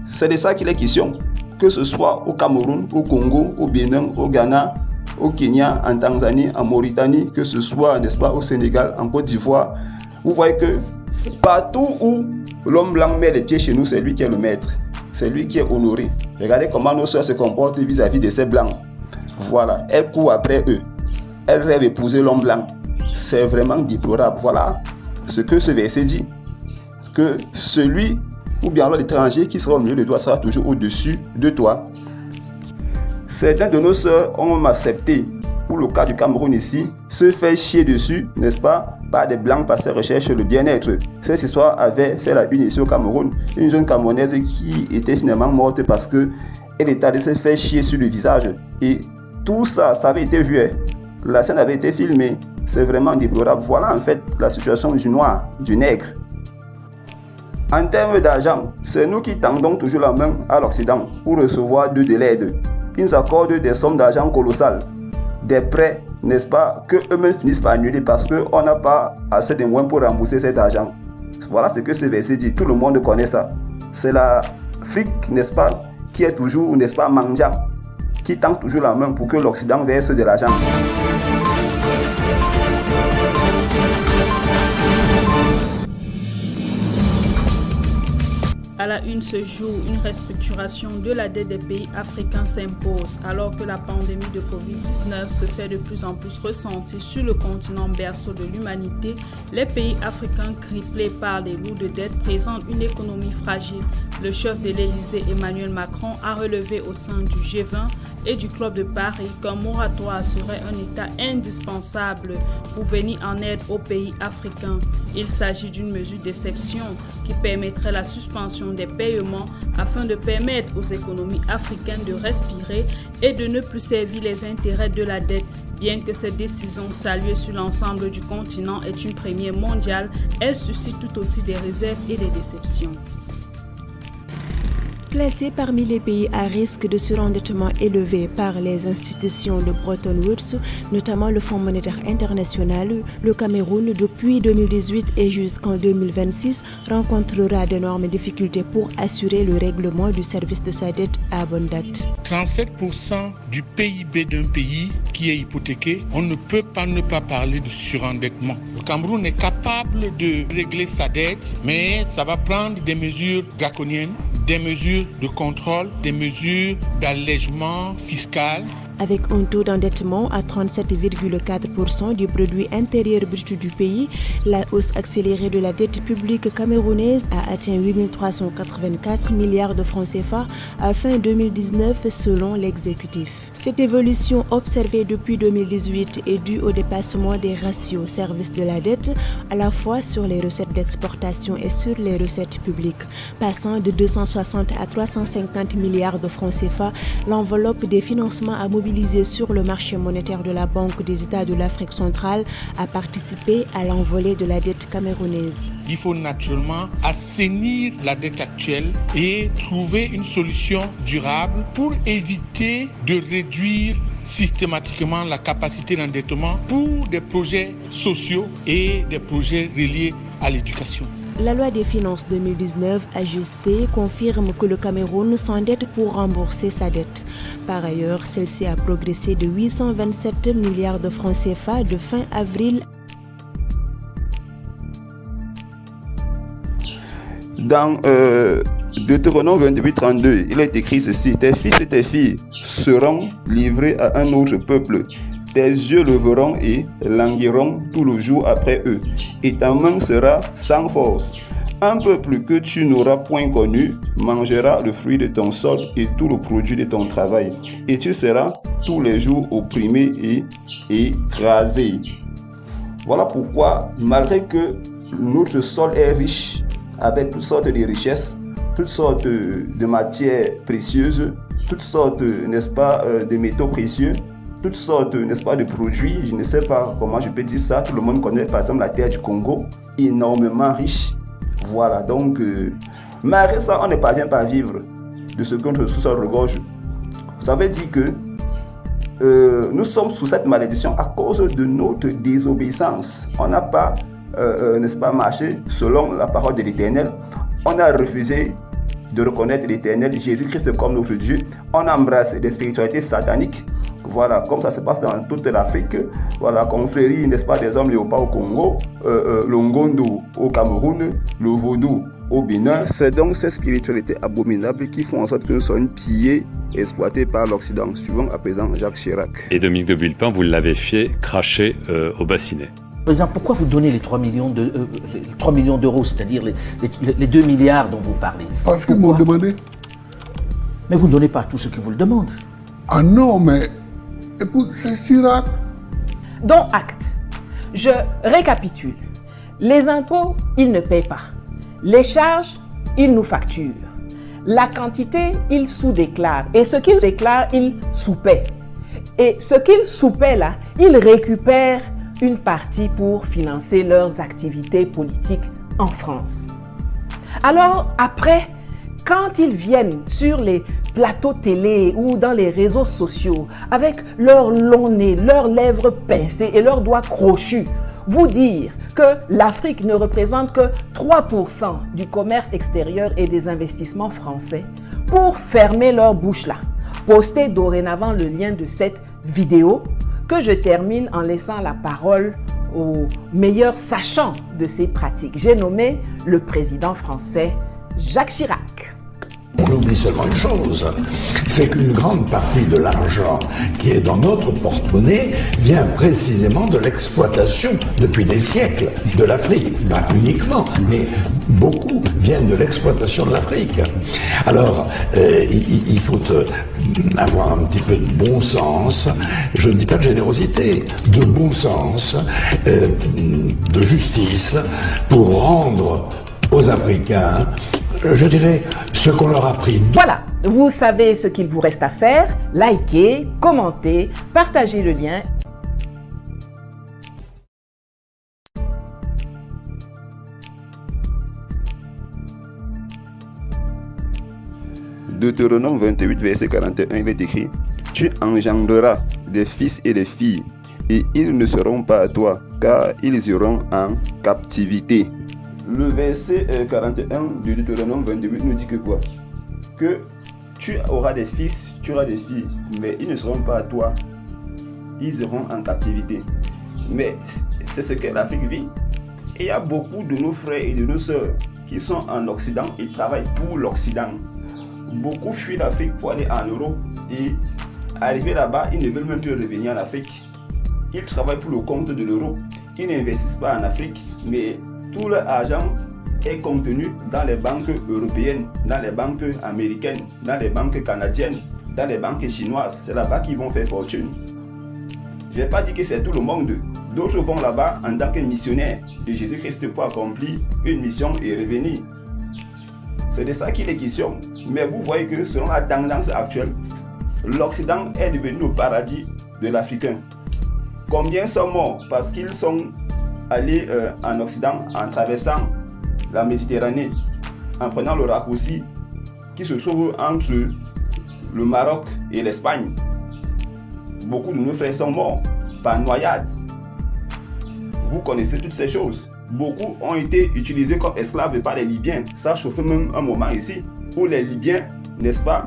C'est de ça qu'il est question. Que ce soit au Cameroun, au Congo, au Bénin, au Ghana, au Kenya, en Tanzanie, en Mauritanie, que ce soit, n'est-ce pas, au Sénégal, en Côte d'Ivoire. Vous voyez que partout où l'homme blanc met les pieds chez nous, c'est lui qui est le maître. C'est lui qui est honoré. Regardez comment nos soeurs se comportent vis-à-vis de ces blancs. Voilà, elles courent après eux. Elles rêvent d'épouser l'homme blanc. C'est vraiment déplorable. Voilà ce que ce verset dit. Que celui, ou bien l'étranger qui sera au milieu de toi, sera toujours au-dessus de toi. Certains de nos soeurs ont accepté pour le cas du Cameroun ici, se fait chier dessus, n'est-ce pas, par des blancs par ses recherches sur le bien-être. Cette histoire avait fait la une ici au Cameroun. Une jeune Camerounaise qui était finalement morte parce que elle était allée se faire chier sur le visage. Et tout ça, ça avait été vu. La scène avait été filmée. C'est vraiment déplorable. Voilà en fait la situation du noir, du nègre. En termes d'argent, c'est nous qui tendons toujours la main à l'Occident pour recevoir de l'aide. Ils nous accordent des sommes d'argent colossales, des prêts, n'est-ce pas, que eux-mêmes finissent par annuler parce qu'on n'a pas assez de moyens pour rembourser cet argent. Voilà ce que ce verset dit. Tout le monde connaît ça. C'est l'Afrique, n'est-ce pas, qui est toujours, n'est-ce pas, mendiant, qui tend toujours la main pour que l'Occident verse de l'argent. À la une ce jour, une restructuration de la dette des pays africains s'impose alors que la pandémie de Covid-19 se fait de plus en plus ressentir sur le continent berceau de l'humanité. Les pays africains criblés par les lourdes dettes présentent une économie fragile. Le chef de l'Élysée, Emmanuel Macron, a relevé au sein du G20 et du Club de Paris qu'un moratoire serait un état indispensable pour venir en aide aux pays africains. Il s'agit d'une mesure d'exception qui permettrait la suspension des paiements afin de permettre aux économies africaines de respirer et de ne plus servir les intérêts de la dette. Bien que cette décision saluée sur l'ensemble du continent est une première mondiale, elle suscite tout aussi des réserves et des déceptions. Placé parmi les pays à risque de surendettement élevé par les institutions de Bretton Woods, notamment le Fonds monétaire international, le Cameroun, depuis 2018 et jusqu'en 2026, rencontrera d'énormes difficultés pour assurer le règlement du service de sa dette à bonne date. 37% du PIB d'un pays qui est hypothéqué, on ne peut pas ne pas parler de surendettement. Le Cameroun est capable de régler sa dette, mais ça va prendre des mesures draconiennes, des mesures de contrôle, des mesures d'allègement fiscal. Avec un taux d'endettement à 37,4% du produit intérieur brut du pays, la hausse accélérée de la dette publique camerounaise a atteint 8 384 milliards de francs CFA à fin 2019 selon l'exécutif. Cette évolution observée depuis 2018 est due au dépassement des ratios services de la dette, à la fois sur les recettes d'exportation et sur les recettes publiques. Passant de 260 à 350 milliards de francs CFA, l'enveloppe des financements à mobiliser sur le marché monétaire de la Banque des États de l'Afrique centrale a participé à l'envolée de la dette camerounaise. Il faut naturellement assainir la dette actuelle et trouver une solution durable pour éviter de réduire systématiquement la capacité d'endettement pour des projets sociaux et des projets reliés à l'éducation. La loi des finances 2019 ajustée confirme que le Cameroun s'endette pour rembourser sa dette. Par ailleurs, celle-ci a progressé de 827 milliards de francs CFA de fin avril. Dans Deutéronome 28:32, il est écrit ceci: tes fils et tes filles seront livrés à un autre peuple. Tes yeux leveront et languiront tout le jour après eux, et ta main sera sans force. Un peuple que tu n'auras point connu mangera le fruit de ton sol et tout le produit de ton travail, et tu seras tous les jours opprimé et écrasé. Voilà pourquoi, malgré que notre sol est riche, avec toutes sortes de richesses, toutes sortes de matières précieuses, toutes sortes, n'est-ce pas, de métaux précieux, toutes sortes, n'est-ce pas, de produits, je ne sais pas comment je peux dire ça, tout le monde connaît par exemple la terre du Congo, énormément riche. Voilà, donc, malgré ça, on ne parvient pas à vivre de ce que notre sous-sol regorge. Vous avez dit que nous sommes sous cette malédiction à cause de notre désobéissance. On n'a pas, n'est-ce pas, marché selon la parole de l'Éternel. On a refusé de reconnaître l'Éternel, Jésus-Christ comme notre Dieu. On embrasse des spiritualités sataniques. Voilà, comme ça se passe dans toute l'Afrique. Voilà, confrérie, n'est-ce pas, des hommes léopards au Congo, le Ngondo au Cameroun, le vaudou au Bénin. C'est donc ces spiritualités abominables qui font en sorte que nous soyons pillés et exploités par l'Occident, suivant à présent Jacques Chirac. Et Dominique de Villepin, vous l'avez fait cracher au bassinet. Président, pourquoi vous donnez les 3 millions d'euros, c'est-à-dire les 2 milliards dont vous parlez? Parce qu'ils m'ont demandé. Mais vous ne donnez pas tout ce qu'ils vous le demandent. Ah non, mais Écoute, c'est Chirac. Dont acte. Je récapitule. Les impôts, ils ne payent pas. Les charges, ils nous facturent. La quantité, ils sous-déclarent. Et ce qu'ils déclarent, ils sous-paient. Et ce qu'ils sous-paient là, ils récupèrent une partie pour financer leurs activités politiques en France. Alors après, quand ils viennent sur les plateaux télé ou dans les réseaux sociaux avec leur long nez, leurs lèvres pincées et leurs doigts crochus, vous dire que l'Afrique ne représente que 3% du commerce extérieur et des investissements français, pour fermer leur bouche là, postez dorénavant le lien de cette vidéo que je termine en laissant la parole au meilleur sachant de ces pratiques. J'ai nommé le président français Jacques Chirac. On oublie seulement une chose, c'est qu'une grande partie de l'argent qui est dans notre porte-monnaie vient précisément de l'exploitation depuis des siècles de l'Afrique. Pas uniquement, mais beaucoup viennent de l'exploitation de l'Afrique. Alors, il faut avoir un petit peu de bon sens, je ne dis pas de générosité, de bon sens, de justice, pour rendre aux Africains, je dirais, ce qu'on leur a pris. Voilà, vous savez ce qu'il vous reste à faire. Likez, commentez, partagez le lien. Deutéronome 28, verset 41, il est écrit « Tu engendreras des fils et des filles, et ils ne seront pas à toi, car ils iront en captivité. » Le verset 41 du Deutéronome 28 nous dit que quoi? Que tu auras des fils, tu auras des filles, mais ils ne seront pas à toi, ils iront en captivité. Mais c'est ce que l'Afrique vit. Et il y a beaucoup de nos frères et de nos sœurs qui sont en Occident et travaillent pour l'Occident. Beaucoup fuient l'Afrique pour aller en Europe et arriver là-bas, ils ne veulent même plus revenir en Afrique. Ils travaillent pour le compte de l'Europe. Ils n'investissent pas en Afrique, mais tout leur argent est contenu dans les banques européennes, dans les banques américaines, dans les banques canadiennes, dans les banques chinoises. C'est là-bas qu'ils vont faire fortune. Je n'ai pas dit que c'est tout le monde. D'autres vont là-bas en tant que missionnaires de Jésus-Christ pour accomplir une mission et revenir. C'est de ça qu'il est question. Mais vous voyez que selon la tendance actuelle, l'Occident est devenu le paradis de l'Africain. Combien sont morts parce qu'ils sont allés en Occident en traversant la Méditerranée, en prenant le raccourci qui se trouve entre le Maroc et l'Espagne. Beaucoup de nos frères sont morts par noyade. Vous connaissez toutes ces choses. Beaucoup ont été utilisés comme esclaves par les Libyens. Ça chauffe même un moment ici où les Libyens, n'est-ce pas,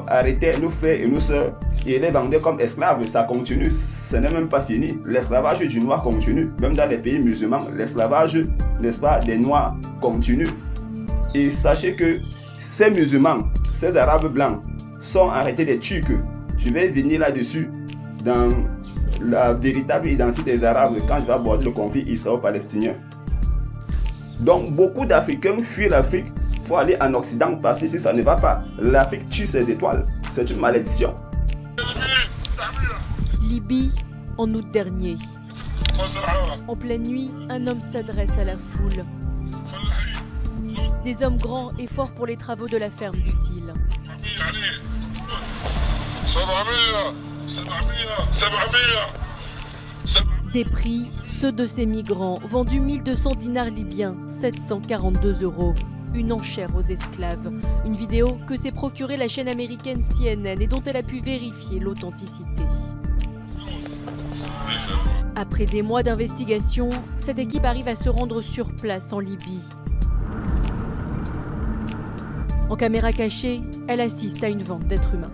arrêtaient nos frères et nos sœurs et les vendaient comme esclaves. Ça continue, ce n'est même pas fini. L'esclavage du noir continue. Même dans les pays musulmans, l'esclavage, n'est-ce pas, des noirs continue. Et sachez que ces musulmans, ces arabes blancs, sont arrêtés des Turcs. Je vais venir là-dessus dans la véritable identité des Arabes quand je vais aborder le conflit israélo-palestinien. Donc beaucoup d'Africains fuient l'Afrique pour aller en Occident parce que si ça ne va pas, l'Afrique tue ses étoiles. C'est une malédiction. Libye, en août dernier. En pleine nuit, un homme s'adresse à la foule. Des hommes grands et forts pour les travaux de la ferme, dit-il. Des prix, ceux de ces migrants, vendus 1200 dinars libyens, 742 €. Une enchère aux esclaves. Une vidéo que s'est procurée la chaîne américaine CNN et dont elle a pu vérifier l'authenticité. Après des mois d'investigation, cette équipe arrive à se rendre sur place en Libye. En caméra cachée, elle assiste à une vente d'êtres humains.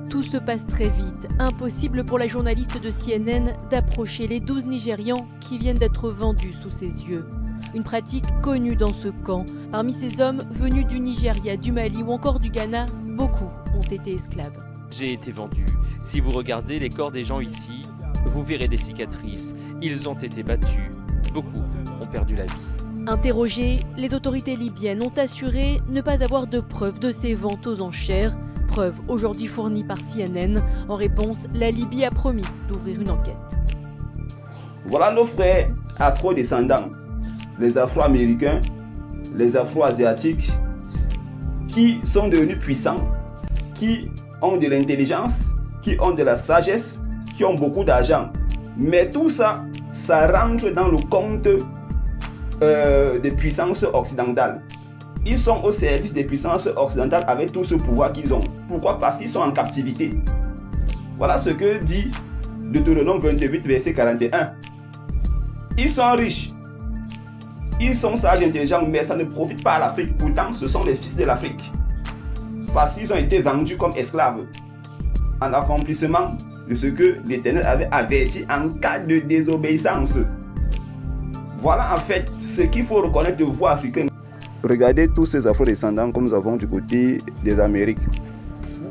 Tout se passe très vite. Impossible pour la journaliste de CNN d'approcher les 12 Nigérians qui viennent d'être vendus sous ses yeux. Une pratique connue dans ce camp. Parmi ces hommes venus du Nigeria, du Mali ou encore du Ghana, beaucoup ont été esclaves. J'ai été vendu. Si vous regardez les corps des gens ici, vous verrez des cicatrices. Ils ont été battus. Beaucoup ont perdu la vie. Interrogées, les autorités libyennes ont assuré ne pas avoir de preuves de ces ventes aux enchères, preuve aujourd'hui fournie par CNN. En réponse, la Libye a promis d'ouvrir une enquête. Voilà nos frères afro-descendants, les afro-américains, les afro-asiatiques, qui sont devenus puissants, qui ont de l'intelligence, qui ont de la sagesse, qui ont beaucoup d'argent. Mais tout ça, ça rentre dans le compte des puissances occidentales. Ils sont au service des puissances occidentales avec tout ce pouvoir qu'ils ont. Pourquoi? Parce qu'ils sont en captivité. Voilà ce que dit Deutéronome 28, verset 41. Ils sont riches, ils sont sages et intelligents, mais ça ne profite pas à l'Afrique. Pourtant, ce sont les fils de l'Afrique. Parce qu'ils ont été vendus comme esclaves en accomplissement de ce que l'Éternel avait averti en cas de désobéissance. Voilà en fait ce qu'il faut reconnaître de vous Africains. Regardez tous ces afro-descendants que nous avons du côté des Amériques,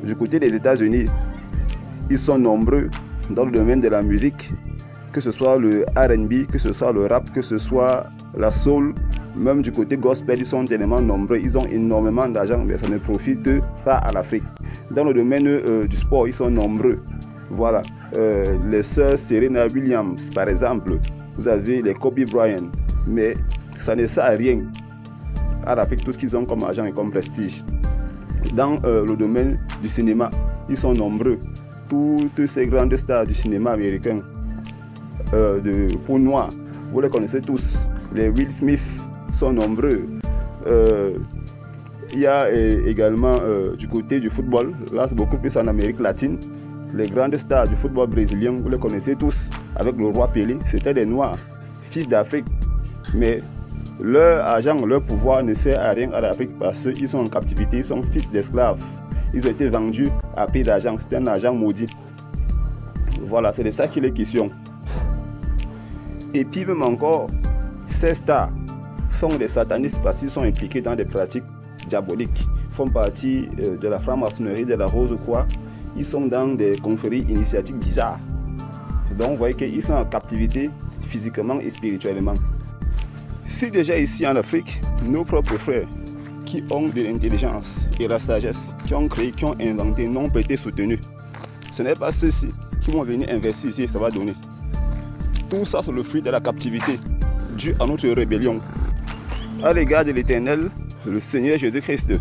du côté des États-Unis. Ils sont nombreux dans le domaine de la musique, que ce soit le R&B, que ce soit le rap, que ce soit la soul, même du côté gospel, ils sont tellement nombreux, ils ont énormément d'argent, mais ça ne profite pas à l'Afrique. Dans le domaine du sport, ils sont nombreux. Voilà, les sœurs Serena Williams, par exemple, vous avez les Kobe Bryant, mais ça ne sert à rien à l'Afrique, tout ce qu'ils ont comme argent et comme prestige. Dans le domaine du cinéma, ils sont nombreux. Toutes ces grandes stars du cinéma américain, de peau noire, vous les connaissez tous. Les Will Smith sont nombreux. Il y a également du côté du football, là c'est beaucoup plus en Amérique latine. Les grandes stars du football brésilien, vous les connaissez tous, avec le roi Pelé, c'était des Noirs, fils d'Afrique. Mais leur argent, leur pouvoir ne sert à rien à l'Afrique parce qu'ils sont en captivité, ils sont fils d'esclaves. Ils ont été vendus à prix d'argent, c'était un argent maudit. Voilà, c'est de ça qu'il est question. Et puis même encore, ces stars sont des satanistes parce qu'ils sont impliqués dans des pratiques diaboliques, font partie de la franc-maçonnerie, de la Rose-Croix. Ils sont dans des confréries initiatiques bizarres. Donc vous voyez qu'ils sont en captivité physiquement et spirituellement. Si déjà ici en Afrique, nos propres frères qui ont de l'intelligence et la sagesse, qui ont créé, qui ont inventé, n'ont pas été soutenus, ce n'est pas ceux-ci qui vont venir investir ici et ça va donner. Tout ça, c'est le fruit de la captivité, dû à notre rébellion à l'égard de l'Éternel, le Seigneur Jésus-Christ.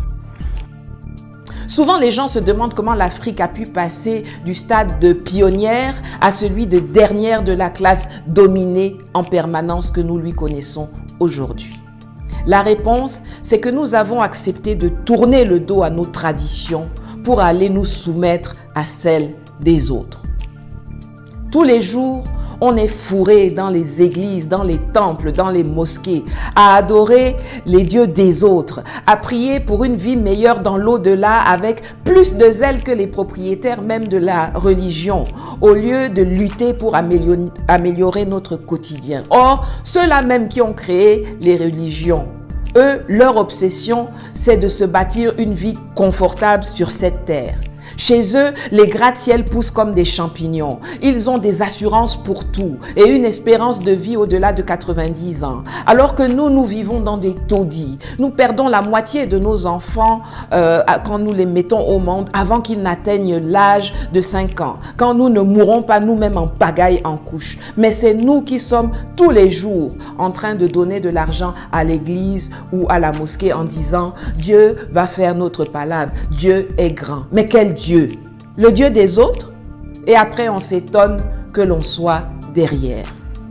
Souvent, les gens se demandent comment l'Afrique a pu passer du stade de pionnière à celui de dernière de la classe dominée en permanence que nous lui connaissons aujourd'hui. La réponse, c'est que nous avons accepté de tourner le dos à nos traditions pour aller nous soumettre à celles des autres. Tous les jours, on est fourré dans les églises, dans les temples, dans les mosquées, à adorer les dieux des autres, à prier pour une vie meilleure dans l'au-delà avec plus de zèle que les propriétaires même de la religion, au lieu de lutter pour améliorer notre quotidien. Or, ceux-là même qui ont créé les religions, eux, leur obsession, c'est de se bâtir une vie confortable sur cette terre. Chez eux, les gratte-ciel poussent comme des champignons. Ils ont des assurances pour tout et une espérance de vie au-delà de 90 ans. Alors que nous vivons dans des taudis. Nous perdons la moitié de nos enfants quand nous les mettons au monde avant qu'ils n'atteignent l'âge de 5 ans. Quand nous ne mourrons pas nous-mêmes en pagaille en couche. Mais c'est nous qui sommes tous les jours en train de donner de l'argent à l'église ou à la mosquée en disant « Dieu va faire notre palabre, Dieu est grand ». Mais quel Dieu? Le Dieu des autres? Et après on s'étonne que l'on soit derrière.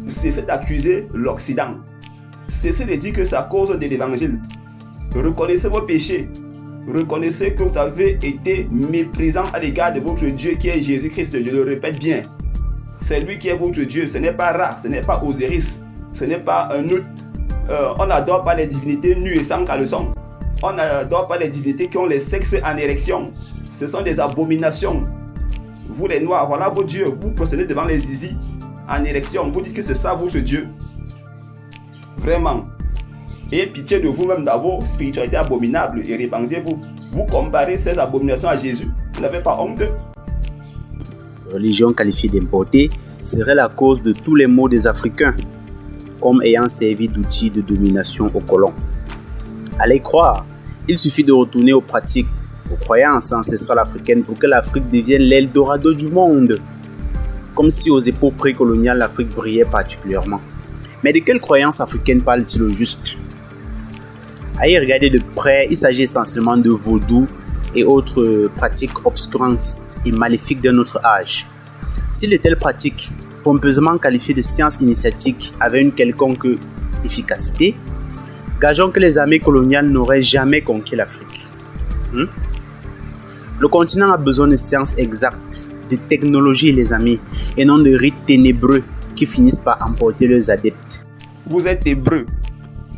Cessez d'accuser l'Occident. Cessez de dire que c'est à cause de l'évangile. Reconnaissez vos péchés. Reconnaissez que vous avez été méprisant à l'égard de votre Dieu qui est Jésus-Christ. Je le répète bien. C'est lui qui est votre Dieu. Ce n'est pas Ra, ce n'est pas Osiris, ce n'est pas un autre. On n'adore pas les divinités nues et sans caleçon. On n'adore pas les divinités qui ont les sexes en érection. Ce sont des abominations. Vous les Noirs, voilà vos dieux. Vous procédez devant les zizi en érection. Vous dites que c'est ça votre Dieu. Vraiment. Ayez pitié de vous-même dans vos spiritualités abominables et répandez-vous. Vous comparez ces abominations à Jésus. Vous n'avez pas honte. Religion qualifiée d'importée serait la cause de tous les maux des Africains. comme ayant servi d'outil de domination aux colons. Allez croire, il suffit de retourner aux pratiques, aux croyances ancestrales africaines pour que l'Afrique devienne l'Eldorado du monde. Comme si aux époques précoloniales, l'Afrique brillait particulièrement. Mais de quelles croyances africaines parle-t-il au juste? À y regarder de près, il s'agit essentiellement de vaudou et autres pratiques obscurantistes et maléfiques de notre âge. Si de telles pratiques, pompeusement qualifiées de sciences initiatiques, avaient une quelconque efficacité, gageons que les armées coloniales n'auraient jamais conquis l'Afrique. Le continent a besoin de sciences exactes, de technologies, les amis, et non de rites ténébreux qui finissent par emporter leurs adeptes. Vous êtes hébreux.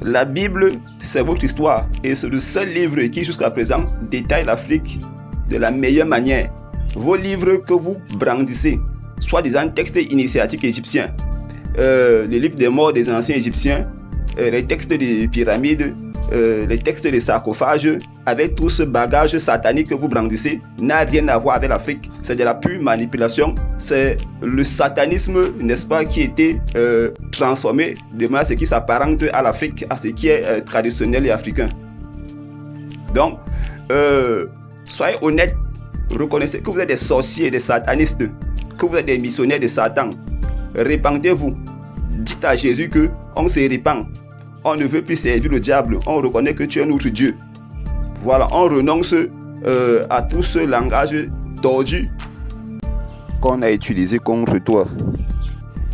La Bible, c'est votre histoire et c'est le seul livre qui jusqu'à présent détaille l'Afrique de la meilleure manière. Vos livres que vous brandissez, soi-disant textes initiatiques égyptiens, les livres des morts des anciens égyptiens, les textes des pyramides, les textes des sarcophages, avec tout ce bagage satanique que vous brandissez, n'a rien à voir avec l'Afrique. C'est de la pure manipulation. C'est le satanisme, n'est-ce pas, qui a été transformé de manière à ce qui s'apparente à l'Afrique, à ce qui est traditionnel et africain. Donc, soyez honnêtes, reconnaissez que vous êtes des sorciers, des satanistes, que vous êtes des missionnaires de Satan. Répandez-vous. Dites à Jésus que on se répand. On ne veut plus servir le diable. On reconnaît que tu es notre Dieu. Voilà, on renonce à tout ce langage tordu qu'on a utilisé contre toi.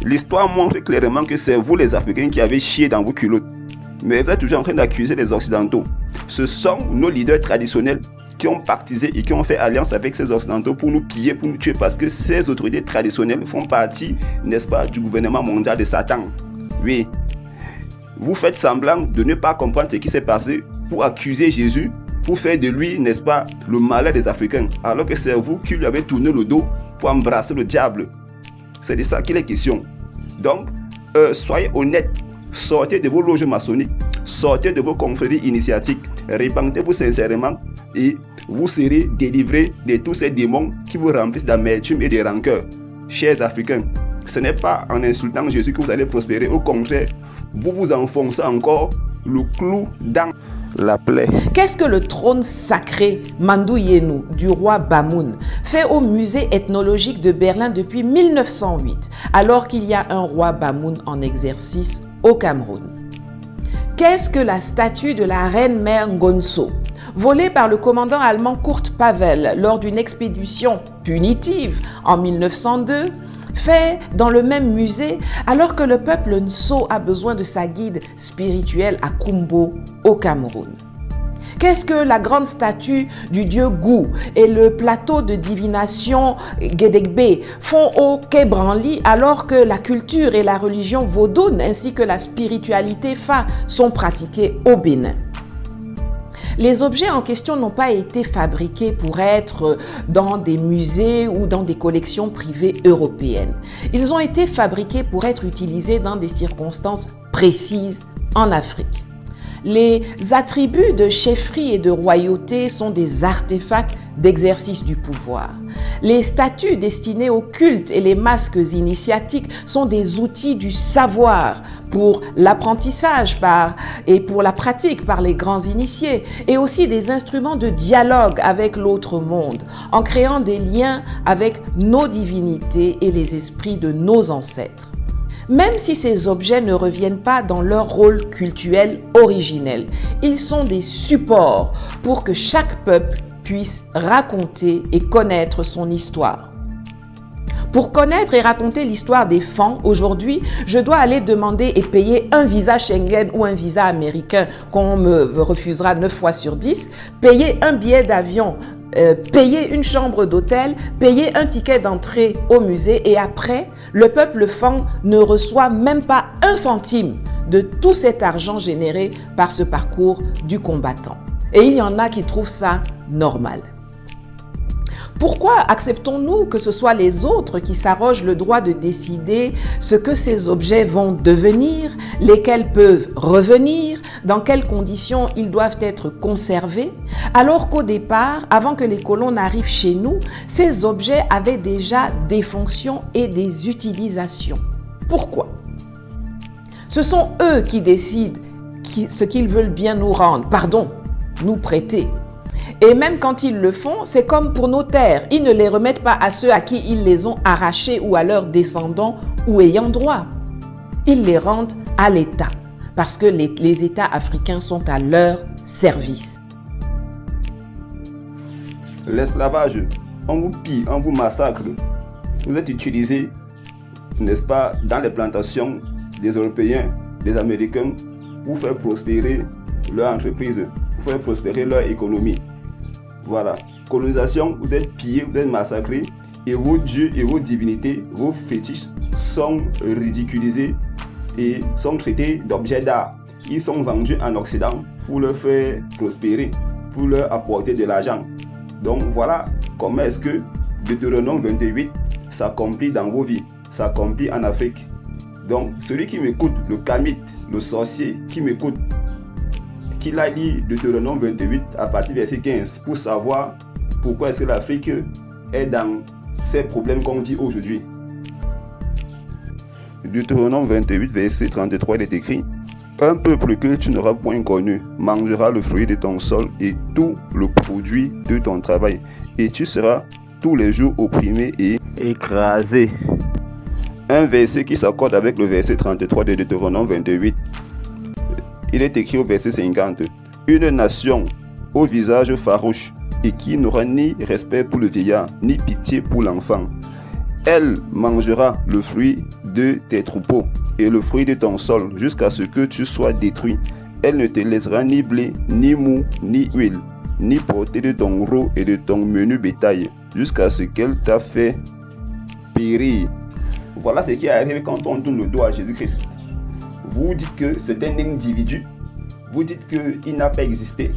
L'histoire montre clairement que c'est vous les Africains qui avez chié dans vos culottes. Mais vous êtes toujours en train d'accuser les Occidentaux. Ce sont nos leaders traditionnels qui ont pactisé et qui ont fait alliance avec ces Occidentaux pour nous piller, pour nous tuer, parce que ces autorités traditionnelles font partie, n'est-ce pas, du gouvernement mondial de Satan. Oui. Vous faites semblant de ne pas comprendre ce qui s'est passé pour accuser Jésus, pour faire de lui, n'est-ce pas, le malheur des Africains, alors que c'est vous qui lui avez tourné le dos pour embrasser le diable. C'est de ça qu'il est question. Donc, soyez honnêtes, sortez de vos loges maçonniques, sortez de vos confréries initiatiques, répentez-vous sincèrement et vous serez délivrés de tous ces démons qui vous remplissent d'amertume et de rancœur. Chers Africains, ce n'est pas en insultant Jésus que vous allez prospérer, au contraire, vous vous enfoncez encore le clou dans la plaie. Qu'est-ce que le trône sacré Mandou Yenu du roi Bamoun fait au musée ethnologique de Berlin depuis 1908, alors qu'il y a un roi Bamoun en exercice au Cameroun? Qu'est-ce que la statue de la reine-mère Ngonso, volée par le commandant allemand Kurt Pavel lors d'une expédition punitive en 1902, fait dans le même musée alors que le peuple Nso a besoin de sa guide spirituelle à Kumbo au Cameroun? Qu'est-ce que la grande statue du dieu Gou et le plateau de divination Gedegbe font au Quai Branly alors que la culture et la religion vaudoune ainsi que la spiritualité Fa sont pratiquées au Bénin? Les objets en question n'ont pas été fabriqués pour être dans des musées ou dans des collections privées européennes. Ils ont été fabriqués pour être utilisés dans des circonstances précises en Afrique. Les attributs de chefferie et de royauté sont des artefacts d'exercice du pouvoir. Les statues destinées au culte et les masques initiatiques sont des outils du savoir pour l'apprentissage et pour la pratique par les grands initiés, et aussi des instruments de dialogue avec l'autre monde, en créant des liens avec nos divinités et les esprits de nos ancêtres. Même si ces objets ne reviennent pas dans leur rôle cultuel originel, ils sont des supports pour que chaque peuple puisse raconter et connaître son histoire. Pour connaître et raconter l'histoire des Fang, aujourd'hui, je dois aller demander et payer un visa Schengen ou un visa américain qu'on me refusera 9 fois sur 10, payer un billet d'avion, payer une chambre d'hôtel, payer un ticket d'entrée au musée, et après, le peuple Fang ne reçoit même pas 1 centime de tout cet argent généré par ce parcours du combattant. Et il y en a qui trouvent ça normal. Pourquoi acceptons-nous que ce soit les autres qui s'arrogent le droit de décider ce que ces objets vont devenir, lesquels peuvent revenir, dans quelles conditions ils doivent être conservés, alors qu'au départ, avant que les colons n'arrivent chez nous, ces objets avaient déjà des fonctions et des utilisations? Pourquoi? Ce sont eux qui décident ce qu'ils veulent bien nous rendre, nous prêter. Et même quand ils le font, c'est comme pour nos terres. Ils ne les remettent pas à ceux à qui ils les ont arrachées ou à leurs descendants ou ayant droit. Ils les rendent à l'État parce que les États africains sont à leur service. L'esclavage, on vous pille, on vous massacre. Vous êtes utilisés, n'est-ce pas, dans les plantations des Européens, des Américains, pour faire prospérer leur entreprise, pour faire prospérer leur économie. Voilà. Colonisation, vous êtes pillés, vous êtes massacrés, et vos dieux et vos divinités, vos fétiches sont ridiculisés et sont traités d'objets d'art. Ils sont vendus en Occident pour leur faire prospérer, pour leur apporter de l'argent. Donc voilà comment est-ce que Deutéronome 28 s'accomplit dans vos vies, s'accomplit en Afrique. Donc celui qui m'écoute, le kamite, le sorcier qui m'écoute, qu'il a lu Deutéronome 28 à partir du verset 15 pour savoir pourquoi est-ce que l'Afrique est dans ces problèmes qu'on vit aujourd'hui. Deutéronome 28 verset 33, il est écrit: un peuple que tu n'auras point connu mangera le fruit de ton sol et tout le produit de ton travail, et tu seras tous les jours opprimé et écrasé. Un verset qui s'accorde avec le verset 33 de Deutéronome 28. Il est écrit au verset 50: une nation au visage farouche et qui n'aura ni respect pour le vieillard, ni pitié pour l'enfant. Elle mangera le fruit de tes troupeaux et le fruit de ton sol jusqu'à ce que tu sois détruit. Elle ne te laissera ni blé, ni mou, ni huile, ni porter de ton gros et de ton menu bétail, jusqu'à ce qu'elle t'a fait périr. Voilà ce qui arrive quand on tourne le dos à Jésus-Christ. Vous dites que c'est un individu, vous dites qu'il n'a pas existé,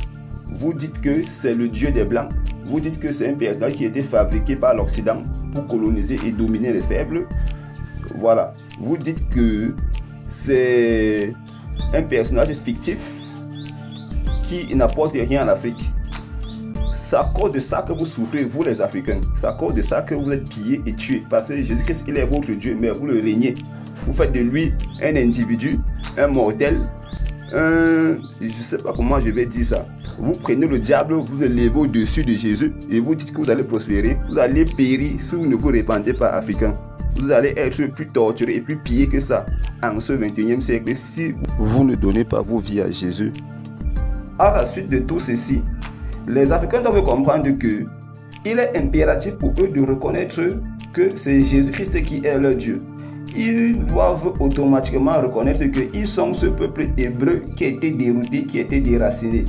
vous dites que c'est le Dieu des Blancs, vous dites que c'est un personnage qui a été fabriqué par l'Occident pour coloniser et dominer les faibles. Voilà, vous dites que c'est un personnage fictif qui n'apporte rien en Afrique. C'est à cause de ça que vous souffrez, vous les Africains. C'est à cause de ça que vous êtes pillés et tués. Parce que Jésus-Christ, il est votre Dieu, mais vous le régnez. Vous faites de lui un individu, un mortel, je ne sais pas comment je vais dire ça. Vous prenez le diable, vous le levez au-dessus de Jésus et vous dites que vous allez prospérer. Vous allez périr si vous ne vous répandez pas, Africains. Vous allez être plus torturés et plus pillés que ça en ce 21e siècle si vous ne donnez pas vos vies à Jésus. À la suite de tout ceci, les Africains doivent comprendre que il est impératif pour eux de reconnaître que c'est Jésus-Christ qui est leur Dieu. Ils doivent automatiquement reconnaître qu'ils sont ce peuple hébreu qui a été dérouté, qui a été déraciné.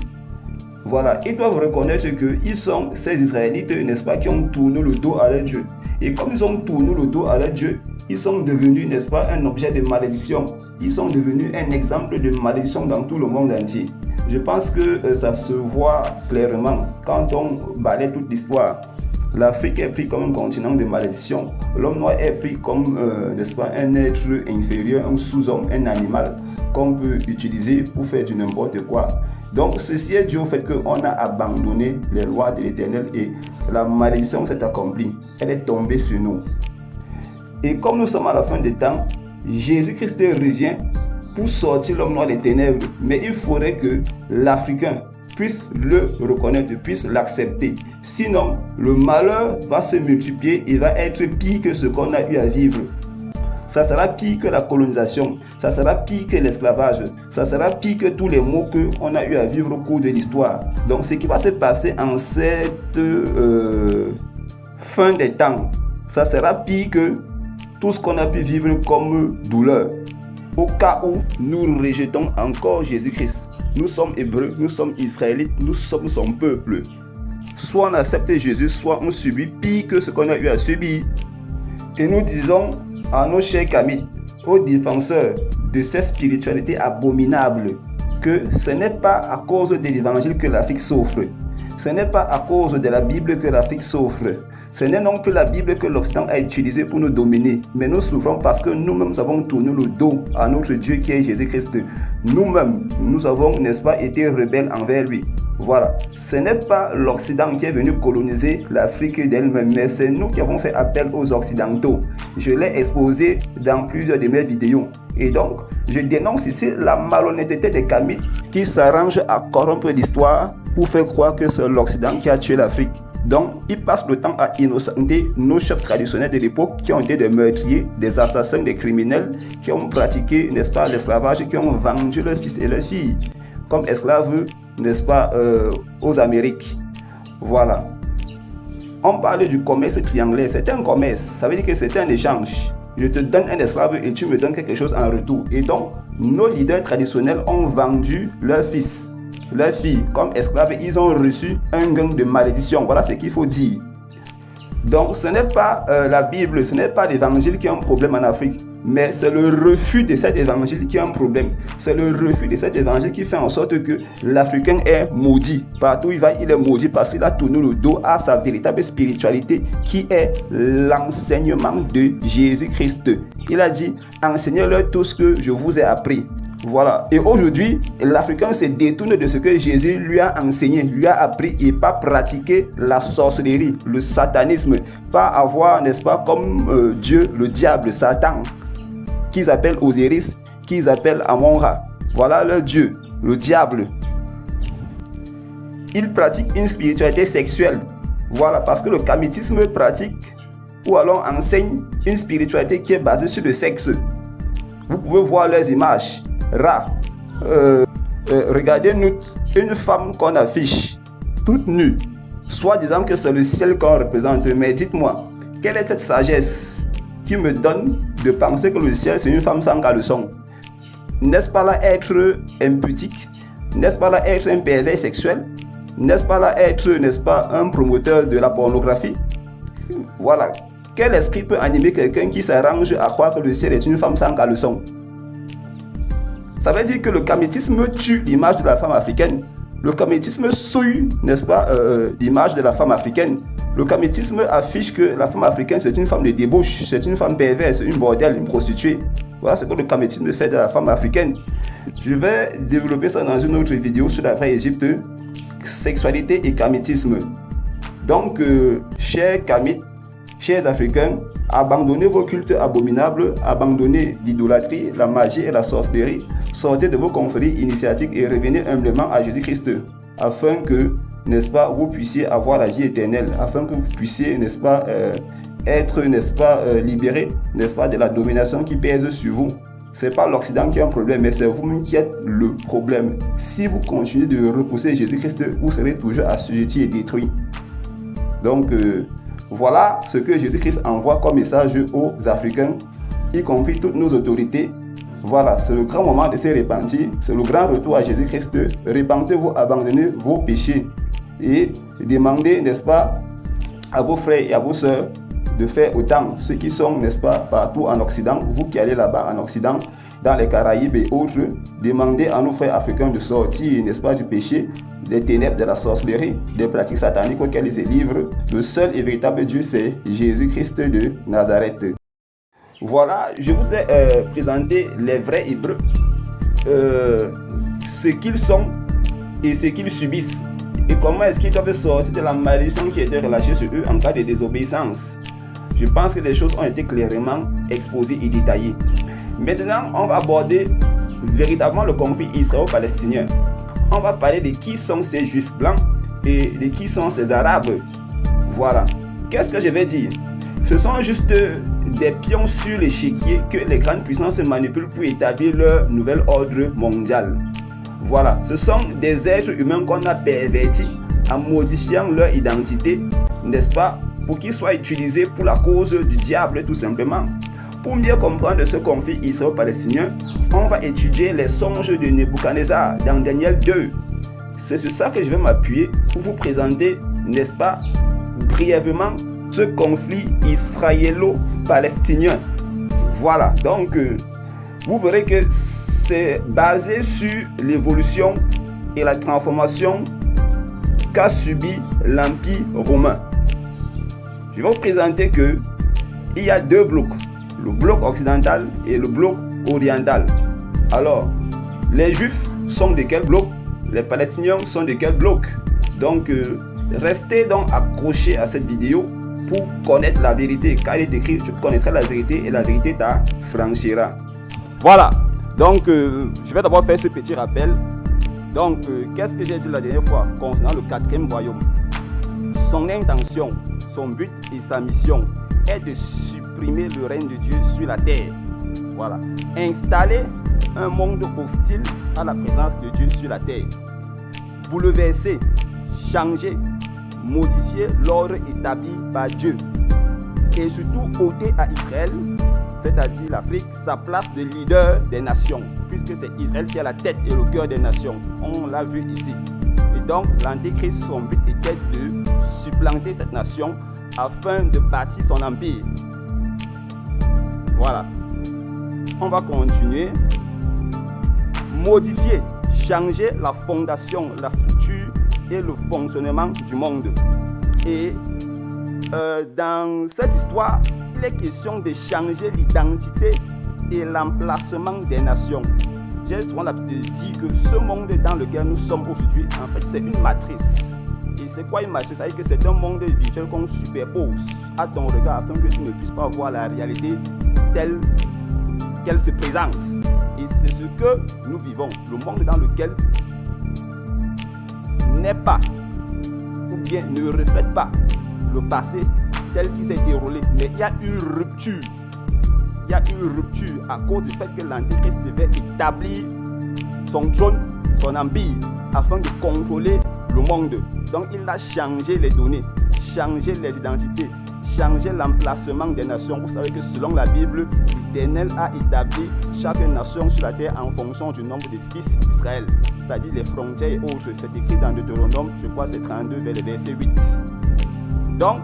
Voilà, ils doivent reconnaître qu'ils sont ces Israélites, n'est-ce pas, qui ont tourné le dos à leur Dieu. Et comme ils ont tourné le dos à leur Dieu, ils sont devenus, n'est-ce pas, un objet de malédiction. Ils sont devenus un exemple de malédiction dans tout le monde entier. Je pense que ça se voit clairement quand on balaie toute l'histoire. L'Afrique est prise comme un continent de malédiction. L'homme noir est pris comme, n'est-ce pas, un être inférieur, un sous-homme, un animal qu'on peut utiliser pour faire du n'importe quoi. Donc, ceci est dû au fait qu'on a abandonné les lois de l'Éternel et la malédiction s'est accomplie. Elle est tombée sur nous. Et comme nous sommes à la fin des temps, Jésus-Christ revient pour sortir l'homme noir des ténèbres. Mais il faudrait que l'Africain puisse le reconnaître, puisse l'accepter. Sinon, le malheur va se multiplier et va être pire que ce qu'on a eu à vivre. Ça sera pire que la colonisation, ça sera pire que l'esclavage, ça sera pire que tous les maux qu'on a eu à vivre au cours de l'histoire. Donc ce qui va se passer en cette fin des temps, ça sera pire que tout ce qu'on a pu vivre comme douleur. Au cas où nous rejetons encore Jésus-Christ, nous sommes hébreux, nous sommes israélites, nous sommes son peuple. Soit on accepte Jésus, soit on subit pire que ce qu'on a eu à subir. Et nous disons à nos chers kamites, aux défenseurs de cette spiritualité abominable, que ce n'est pas à cause de l'évangile que l'Afrique souffre. Ce n'est pas à cause de la Bible que l'Afrique souffre. Ce n'est non plus la Bible que l'Occident a utilisée pour nous dominer, mais nous souffrons parce que nous-mêmes avons tourné le dos à notre Dieu qui est Jésus-Christ. Nous-mêmes, nous avons, n'est-ce pas, été rebelles envers lui. Voilà. Ce n'est pas l'Occident qui est venu coloniser l'Afrique d'elle-même, mais c'est nous qui avons fait appel aux Occidentaux. Je l'ai exposé dans plusieurs de mes vidéos. Et donc, je dénonce ici la malhonnêteté des Kamites qui s'arrangent à corrompre l'histoire pour faire croire que c'est l'Occident qui a tué l'Afrique. Donc, ils passent le temps à innocenter nos chefs traditionnels de l'époque qui ont été des meurtriers, des assassins, des criminels, qui ont pratiqué, n'est-ce pas, l'esclavage, qui ont vendu leurs fils et leurs filles comme esclaves, n'est-ce pas, aux Amériques. Voilà. On parle du commerce triangulaire. C'est un commerce. Ça veut dire que c'est un échange. Je te donne un esclave et tu me donnes quelque chose en retour. Et donc, nos leaders traditionnels ont vendu leurs fils, leurs filles comme esclaves. Ils ont reçu un gain de malédiction. Voilà ce qu'il faut dire. Donc, ce n'est pas la Bible, ce n'est pas l'évangile qui a un problème en Afrique, mais c'est le refus de cet évangile qui a un problème. C'est le refus de cet évangile qui fait en sorte que l'Africain est maudit. Partout où il va, il est maudit parce qu'il a tourné le dos à sa véritable spiritualité qui est l'enseignement de Jésus-Christ. Il a dit, enseignez-leur tout ce que je vous ai appris. Voilà. Et aujourd'hui, l'Africain se détourne de ce que Jésus lui a enseigné, lui a appris et pas pratiquer la sorcellerie, le satanisme, pas avoir, n'est-ce pas, comme Dieu, le diable, Satan, qu'ils appellent Osiris, qu'ils appellent Amon-Ra. Voilà leur Dieu, le diable. Ils pratiquent une spiritualité sexuelle. Voilà, parce que le kamitisme pratique ou alors enseigne une spiritualité qui est basée sur le sexe. Vous pouvez voir leurs images. Ra, regardez une femme qu'on affiche toute nue, soit disant que c'est le ciel qu'on représente. Mais dites-moi, quelle est cette sagesse qui me donne de penser que le ciel c'est une femme sans caleçon? N'est-ce pas là être impudique? N'est-ce pas là être un pervers sexuel? N'est-ce pas là être, n'est-ce pas, un promoteur de la pornographie? Voilà. Quel esprit peut animer quelqu'un qui s'arrange à croire que le ciel est une femme sans caleçon? Ça veut dire que le kamitisme tue l'image de la femme africaine. Le kamitisme souille, n'est-ce pas, l'image de la femme africaine. Le kamitisme affiche que la femme africaine, c'est une femme de débauche, c'est une femme perverse, une bordelle, une prostituée. Voilà ce que le kamitisme fait de la femme africaine. Je vais développer ça dans une autre vidéo sur la vraie Égypte, sexualité et kamitisme. Donc, chers kamites, chers Africains, abandonnez vos cultes abominables, abandonnez l'idolâtrie, la magie et la sorcellerie, sortez de vos conflits initiatiques et revenez humblement à Jésus-Christ, afin que, n'est-ce pas, vous puissiez avoir la vie éternelle, afin que vous puissiez, n'est-ce pas, être, n'est-ce pas, libérés, n'est-ce pas, de la domination qui pèse sur vous. Ce n'est pas l'Occident qui a un problème, mais c'est vous-même qui êtes le problème. Si vous continuez de repousser Jésus-Christ, vous serez toujours assujettis et détruits. Donc, voilà ce que Jésus-Christ envoie comme message aux Africains, y compris toutes nos autorités. Voilà, c'est le grand moment de se repentir, c'est le grand retour à Jésus-Christ. Repentez-vous, abandonnez vos péchés et demandez, n'est-ce pas, à vos frères et à vos sœurs de faire autant, ceux qui sont, n'est-ce pas, partout en Occident, vous qui allez là-bas en Occident, dans les Caraïbes et autres, demandez à nos frères africains de sortir, n'est-ce pas, du péché, des ténèbres, de la sorcellerie, des pratiques sataniques auxquelles ils se livrent. Le seul et véritable Dieu, c'est Jésus-Christ de Nazareth. Voilà, je vous ai présenté les vrais Hébreux, ce qu'ils sont et ce qu'ils subissent, et comment est-ce qu'ils doivent sortir de la malédiction qui a été relâchée sur eux en cas de désobéissance. Je pense que les choses ont été clairement exposées et détaillées. Maintenant, on va aborder véritablement le conflit israélo-palestinien. On va parler de qui sont ces juifs blancs et de qui sont ces arabes. Voilà. Qu'est-ce que je vais dire? Ce sont juste des pions sur l'échiquier que les grandes puissances manipulent pour établir leur nouvel ordre mondial. Voilà. Ce sont des êtres humains qu'on a pervertis en modifiant leur identité, n'est-ce pas, pour qu'ils soient utilisés pour la cause du diable tout simplement. Pour mieux comprendre ce conflit israélo-palestinien, on va étudier les songes de Nebuchadnezzar dans Daniel 2. C'est sur ça que je vais m'appuyer pour vous présenter, n'est-ce pas, brièvement, ce conflit israélo-palestinien. Voilà, donc vous verrez que c'est basé sur l'évolution et la transformation qu'a subi l'Empire romain. je vais vous présenter qu'il y a deux blocs, le bloc occidental et le bloc oriental. Alors, les Juifs sont de quel bloc? Les Palestiniens sont de quel bloc? Donc, restez donc accrochés à cette vidéo pour connaître la vérité. Car il est écrit, tu connaîtras la vérité et la vérité t'affranchira. Voilà, donc je vais d'abord faire ce petit rappel. Donc, qu'est-ce que j'ai dit la dernière fois concernant le quatrième royaume? Son intention, son but et sa mission est de supprimer le règne de Dieu sur la terre. Voilà, installer un monde hostile à la présence de Dieu sur la terre. Bouleverser, changer, modifier l'ordre établi par Dieu. Et surtout ôter à Israël, c'est-à-dire l'Afrique, sa place de leader des nations, puisque c'est Israël qui a la tête et le cœur des nations. On l'a vu ici. Et donc, l'Antéchrist, son but était de supplanter cette nation afin de bâtir son empire. Voilà. On va continuer. Modifier, changer la fondation, la structure et le fonctionnement du monde. Et dans cette histoire, il est question de changer l'identité et l'emplacement des nations. J'ai souvent l'habitude de dire que ce monde dans lequel nous sommes aujourd'hui, en fait, c'est une matrice. Et c'est quoi une matrice? Ça veut dire que c'est un monde virtuel qu'on superpose à ton regard afin que tu ne puisses pas voir la réalité telle qu'elle se présente. Et c'est ce que nous vivons, le monde dans lequel n'est pas ou bien ne reflète pas le passé tel qu'il s'est déroulé. Mais il y a une rupture. Il y a une rupture à cause du fait que l'Antéchrist devait établir son trône, son empire, afin de contrôler le monde. Donc il a changé les données, changé les identités, changé l'emplacement des nations. Vous savez que selon la Bible, l'Éternel a établi chaque nation sur la terre en fonction du nombre de fils d'Israël, c'est-à-dire les frontières et autres. C'est écrit dans Deutéronome, je crois c'est 32 vers le verset 8. Donc,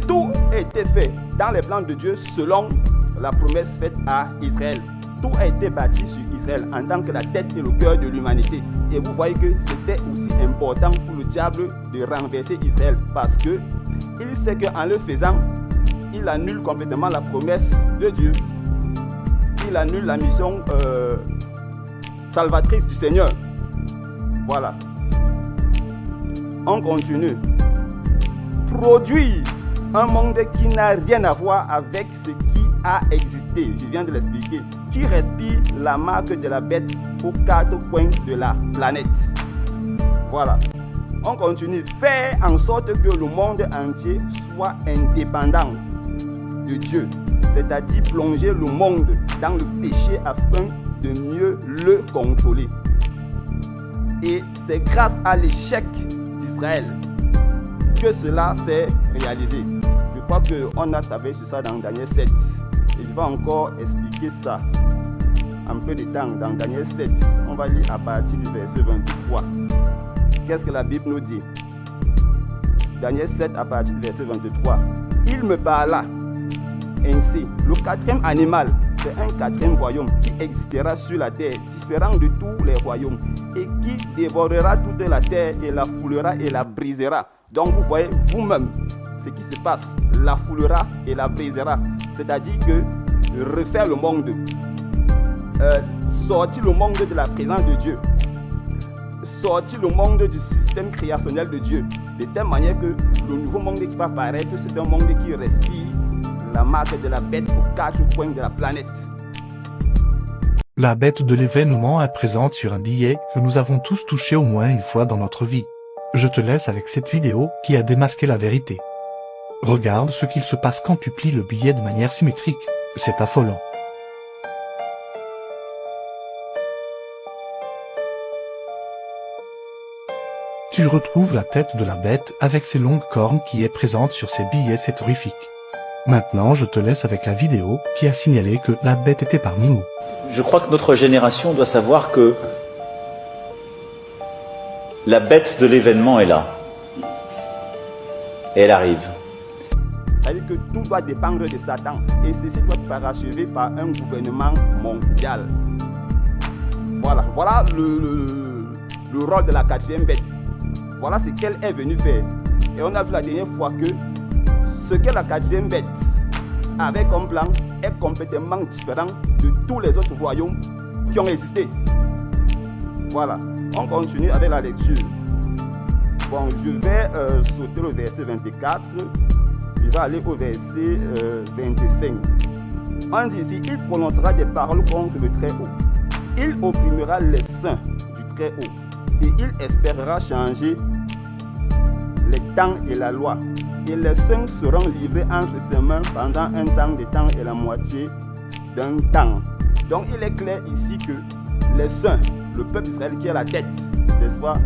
tout a été fait dans les plans de Dieu selon la promesse faite à Israël. Tout a été bâti sur Israël en tant que la tête et le cœur de l'humanité. Et vous voyez que c'était aussi important pour le diable de renverser Israël parce que il sait qu'en le faisant, il annule complètement la promesse de Dieu. Il annule la mission salvatrice du Seigneur. Voilà. On continue. Produire un monde qui n'a rien à voir avec ce qui a existé. Je viens de l'expliquer. Qui respire la marque de la bête aux quatre coins de la planète. Voilà. On continue. Faire en sorte que le monde entier soit indépendant de Dieu. C'est-à-dire plonger le monde dans le péché afin de mieux le contrôler. Et c'est grâce à l'échec d'Israël que cela s'est réalisé. Je crois qu'on a travaillé sur ça dans Daniel 7. Et je vais encore expliquer ça un peu de temps dans Daniel 7. On va lire à partir du verset 23. Qu'est-ce que la Bible nous dit? Daniel 7 à partir du verset 23. Il me parla ainsi. Le quatrième animal, c'est un quatrième royaume qui existera sur la terre, différent de tous les royaumes, et qui dévorera toute la terre et la foulera et la brisera. Donc vous voyez vous-même ce qui se passe, la foulera et la brisera. C'est-à-dire que refaire le monde, sortir le monde de la présence de Dieu, sortir le monde du système créationnel de Dieu, de telle manière que le nouveau monde qui va apparaître, c'est un monde qui respire la marque de la bête aux quatre coins de la planète. La bête de l'événement est présente sur un billet que nous avons tous touché au moins une fois dans notre vie. Je te laisse avec cette vidéo qui a démasqué la vérité. Regarde ce qu'il se passe quand tu plies le billet de manière symétrique. C'est affolant. Tu retrouves la tête de la bête avec ses longues cornes qui est présente sur ces billets, c'est horrifique. Maintenant, je te laisse avec la vidéo qui a signalé que la bête était parmi nous. Je crois que notre génération doit savoir que la bête de l'événement est là. Et elle arrive. Ça veut dire que tout doit dépendre de Satan. Et ceci doit être parachevé par un gouvernement mondial. Voilà, voilà le rôle de la quatrième bête. Voilà ce qu'elle est venue faire. Et on a vu la dernière fois que ce qu'est la quatrième bête avait comme plan est complètement différent de tous les autres royaumes qui ont existé. Voilà, on continue avec la lecture. Bon, je vais sauter le verset 24, je vais aller au verset 25. On dit ici, il prononcera des paroles contre le Très-Haut. Il opprimera les saints du Très-Haut et il espérera changer les temps et la loi. Et les saints seront livrés entre ses mains pendant un temps de temps et la moitié d'un temps. Donc il est clair ici que les saints, le peuple d'Israël qui est la tête, n'est-ce pas,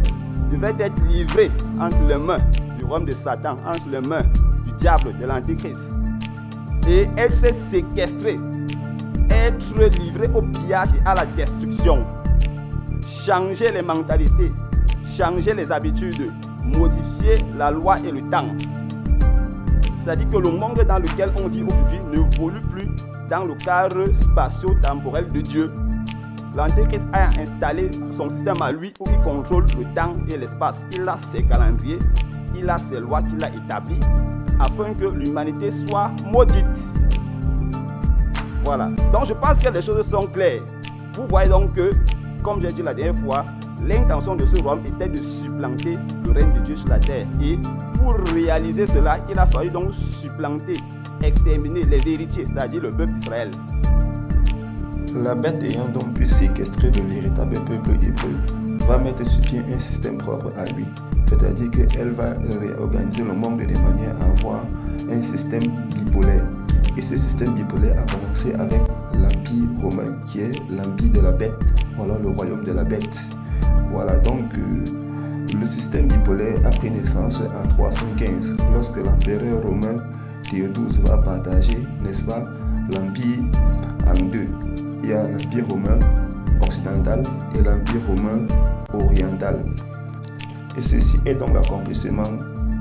devait être livré entre les mains du royaume de Satan, entre les mains du diable, de l'Antéchrist, et être séquestré, être livré au pillage et à la destruction, changer les mentalités, changer les habitudes, modifier la loi et le temps. C'est-à-dire que le monde dans lequel on vit aujourd'hui n'évolue plus dans le cadre spatio-temporel de Dieu. L'Antéchrist a installé son système à lui où il contrôle le temps et l'espace. Il a ses calendriers, il a ses lois qu'il a établies afin que l'humanité soit maudite. Voilà. Donc je pense que les choses sont claires. Vous voyez donc que, comme j'ai dit la dernière fois, l'intention de ce royaume était de supplanter le règne de Dieu sur la terre. Et pour réaliser cela, il a fallu donc supplanter, exterminer les héritiers, c'est-à-dire le peuple d'Israël. La bête ayant donc pu séquestrer le véritable peuple hébreu va mettre sur pied un système propre à lui. C'est-à-dire qu'elle va réorganiser le monde de manière à avoir un système bipolaire. Et ce système bipolaire a commencé avec l'Empire romain, qui est l'Empire de la bête, ou alors le royaume de la bête. Voilà, donc le système bipolaire a pris naissance en 315, lorsque l'empereur romain Théodose va partager, n'est-ce pas, l'Empire en deux. Il y a l'Empire romain occidental et l'Empire romain oriental. Et ceci est donc l'accomplissement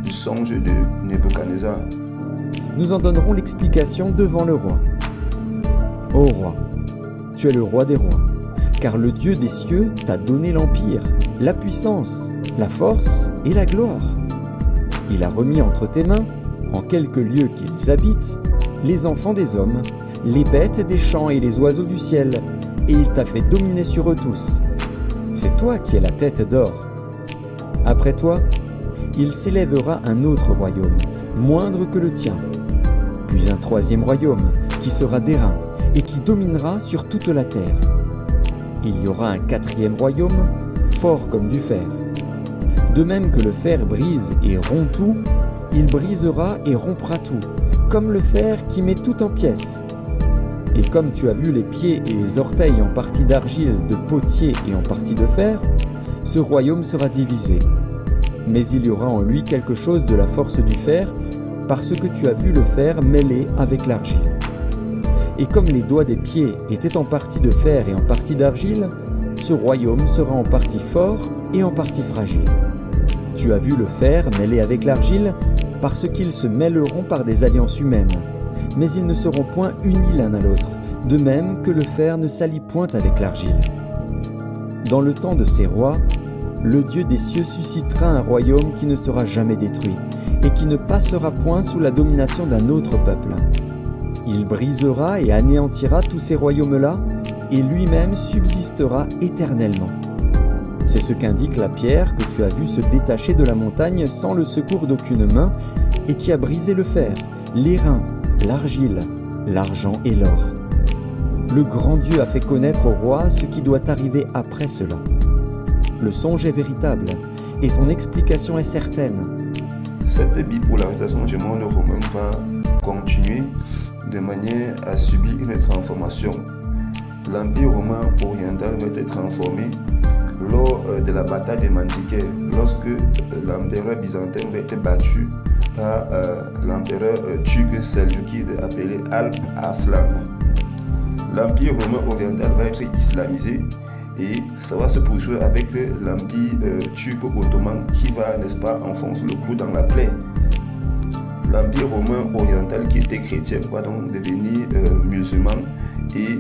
du songe de Nebuchadnezzar. Nous en donnerons l'explication devant le roi. Ô roi, tu es le roi des rois, car le Dieu des cieux t'a donné l'empire, la puissance, la force et la gloire. Il a remis entre tes mains, en quelques lieux qu'ils habitent, les enfants des hommes, les bêtes des champs et les oiseaux du ciel, et il t'a fait dominer sur eux tous. C'est toi qui es la tête d'or. Après toi, il s'élèvera un autre royaume, moindre que le tien, puis un troisième royaume, qui sera d'airain, et qui dominera sur toute la terre. Il y aura un quatrième royaume, fort comme du fer. De même que le fer brise et rompt tout, il brisera et rompra tout, comme le fer qui met tout en pièces. Et comme tu as vu les pieds et les orteils en partie d'argile, de potier et en partie de fer, ce royaume sera divisé. Mais il y aura en lui quelque chose de la force du fer, parce que tu as vu le fer mêlé avec l'argile. Et comme les doigts des pieds étaient en partie de fer et en partie d'argile, ce royaume sera en partie fort et en partie fragile. Tu as vu le fer mêlé avec l'argile, parce qu'ils se mêleront par des alliances humaines. Mais ils ne seront point unis l'un à l'autre, de même que le fer ne s'allie point avec l'argile. Dans le temps de ces rois, le Dieu des cieux suscitera un royaume qui ne sera jamais détruit, et qui ne passera point sous la domination d'un autre peuple. Il brisera et anéantira tous ces royaumes-là, et lui-même subsistera éternellement. C'est ce qu'indique la pierre que tu as vue se détacher de la montagne sans le secours d'aucune main, et qui a brisé le fer, l'airain, l'argile, l'argent et l'or. Le grand Dieu a fait connaître au roi ce qui doit arriver après cela. Le songe est véritable, et son explication est certaine. Cette bipolarisation du monde romain va continuer de manière à subir une transformation. L'Empire romain oriental va être transformé lors de la bataille de Mantiquaire, lorsque l'empereur byzantin va être battu par l'empereur turc seldjoukide appelé Alp Arslan. L'Empire romain oriental va être islamisé et ça va se poursuivre avec l'Empire turco-ottoman qui va, n'est-ce pas, enfoncer le clou dans la plaie. L'Empire romain oriental qui était chrétien va donc devenir musulman et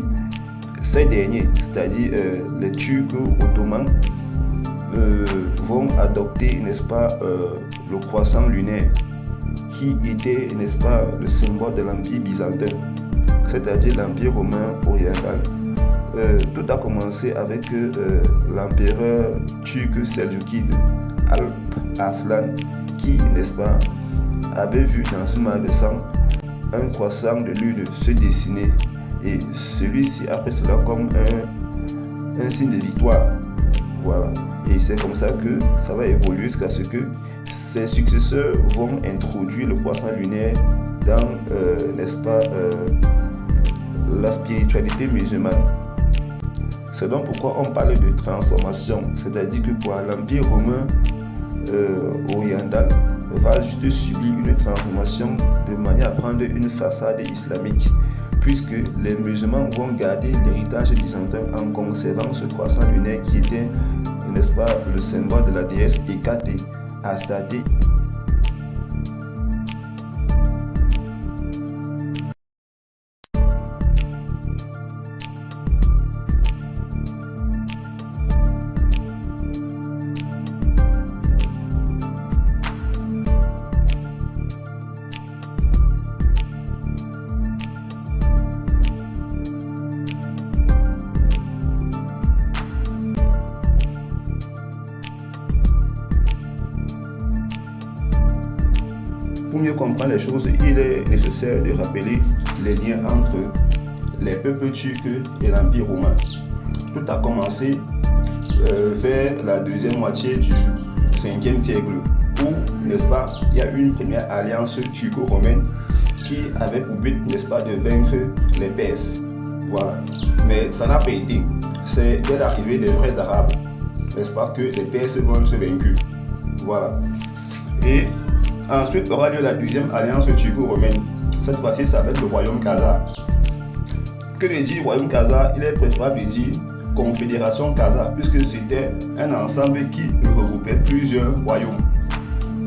ces derniers, c'est-à-dire les turco-ottomans, vont adopter, n'est-ce pas, le croissant lunaire. qui était, n'est-ce pas, le symbole de l'Empire byzantin, c'est-à-dire l'Empire romain oriental. Tout a commencé avec l'empereur turc seljoukide Alp Arslan qui, n'est-ce pas, avait vu dans une mare de sang un croissant de lune se dessiner et celui-ci a pris cela comme un signe de victoire. Voilà. Et c'est comme ça que ça va évoluer jusqu'à ce que ses successeurs vont introduire le croissant lunaire dans, n'est-ce pas, la spiritualité musulmane. C'est donc pourquoi on parle de transformation, c'est-à-dire que pour l'Empire romain oriental va juste subir une transformation de manière à prendre une façade islamique, puisque les musulmans vont garder l'héritage byzantin en conservant ce croissant lunaire qui était, n'est-ce pas, le symbole de la déesse Hécate, Astarte. Pour mieux comprendre les choses, il est nécessaire de rappeler les liens entre les peuples turcs et l'Empire romain. Tout a commencé vers la deuxième moitié du 5e siècle, où, n'est-ce pas, il y a eu une première alliance turco-romaine qui avait pour but, n'est-ce pas, de vaincre les Perses. Voilà. Mais ça n'a pas été. C'est dès l'arrivée des vrais Arabes, n'est-ce pas, que les Perses vont se vaincus. Voilà. Et ensuite aura lieu la deuxième alliance turco-romaine. Cette fois-ci, ça va être le royaume khazar. Que de dire royaume khazar? Il est préférable de dire confédération khazar, puisque c'était un ensemble qui regroupait plusieurs royaumes.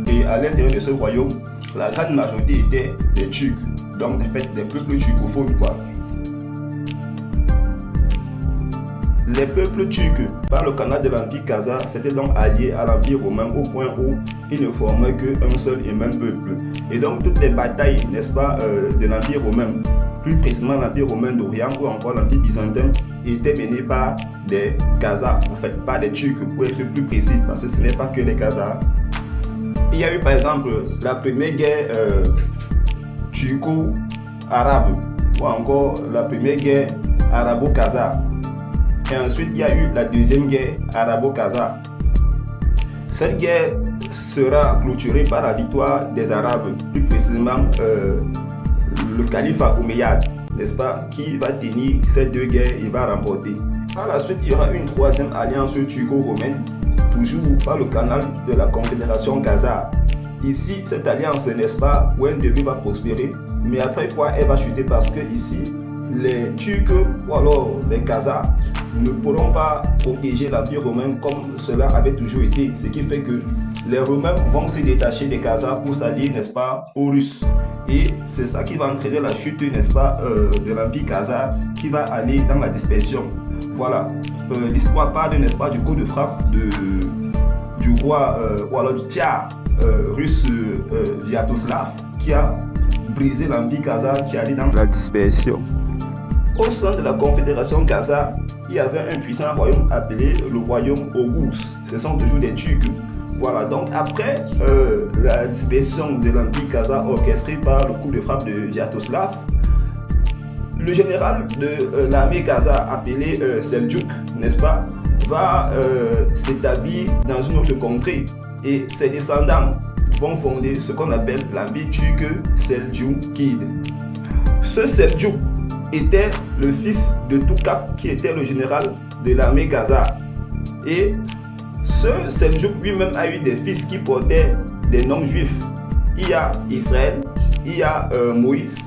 Et à l'intérieur de ce royaume, la grande majorité était des Turcs, donc en fait des peuples turcophones, quoi. Les peuples turcs, par le canal de l'Empire khazar, s'étaient donc alliés à l'Empire romain au point où ils ne formaient qu'un seul et même peuple. Et donc toutes les batailles, n'est-ce pas, de l'Empire romain, plus précisément l'Empire romain d'Orient ou encore l'Empire byzantin, étaient menées par des Khazars, en fait pas des Turcs pour être plus précis, parce que ce n'est pas que les Khazars. Il y a eu par exemple la première guerre turco-arabe ou encore la première guerre arabo-khazar. Et ensuite, il y a eu la deuxième guerre arabo-khazar. Cette guerre sera clôturée par la victoire des Arabes, plus précisément le califat Omeyyade, n'est-ce pas, qui va tenir ces deux guerres et va remporter. Par la suite, il y aura une troisième alliance turco-romaine, toujours par le canal de la confédération khazar. Ici, cette alliance, n'est-ce pas, où un début va prospérer, mais après quoi elle va chuter parce que ici, les Turcs ou alors les Khazars ne pourront pas protéger l'Empire romain comme cela avait toujours été. Ce qui fait que les Romains vont se détacher des Khazars pour s'allier, n'est-ce pas, aux Russes. Et c'est ça qui va entraîner la chute, n'est-ce pas, de l'Empire khazar qui va aller dans la dispersion. Voilà. L'histoire parle, n'est-ce pas, du coup de frappe du roi ou alors du tsar russe Sviatoslav qui a brisé l'Empire khazar qui allait dans la dispersion. Au sein de la confédération khazar, il y avait un puissant royaume appelé le royaume Oghuz. Ce sont toujours des Turcs. Voilà, donc après la dispersion de l'Empire khazar orchestrée par le coup de frappe de Sviatoslav, le général de l'armée khazar appelé Seljuk, n'est-ce pas, va s'établir dans une autre contrée et ses descendants vont fonder ce qu'on appelle l'Empire turc seljoukide. Ce Seljuk était le fils de Toukak qui était le général de l'armée khazar. Et ce Seljuk lui-même a eu des fils qui portaient des noms juifs. Il y a Israël, il y a Moïse,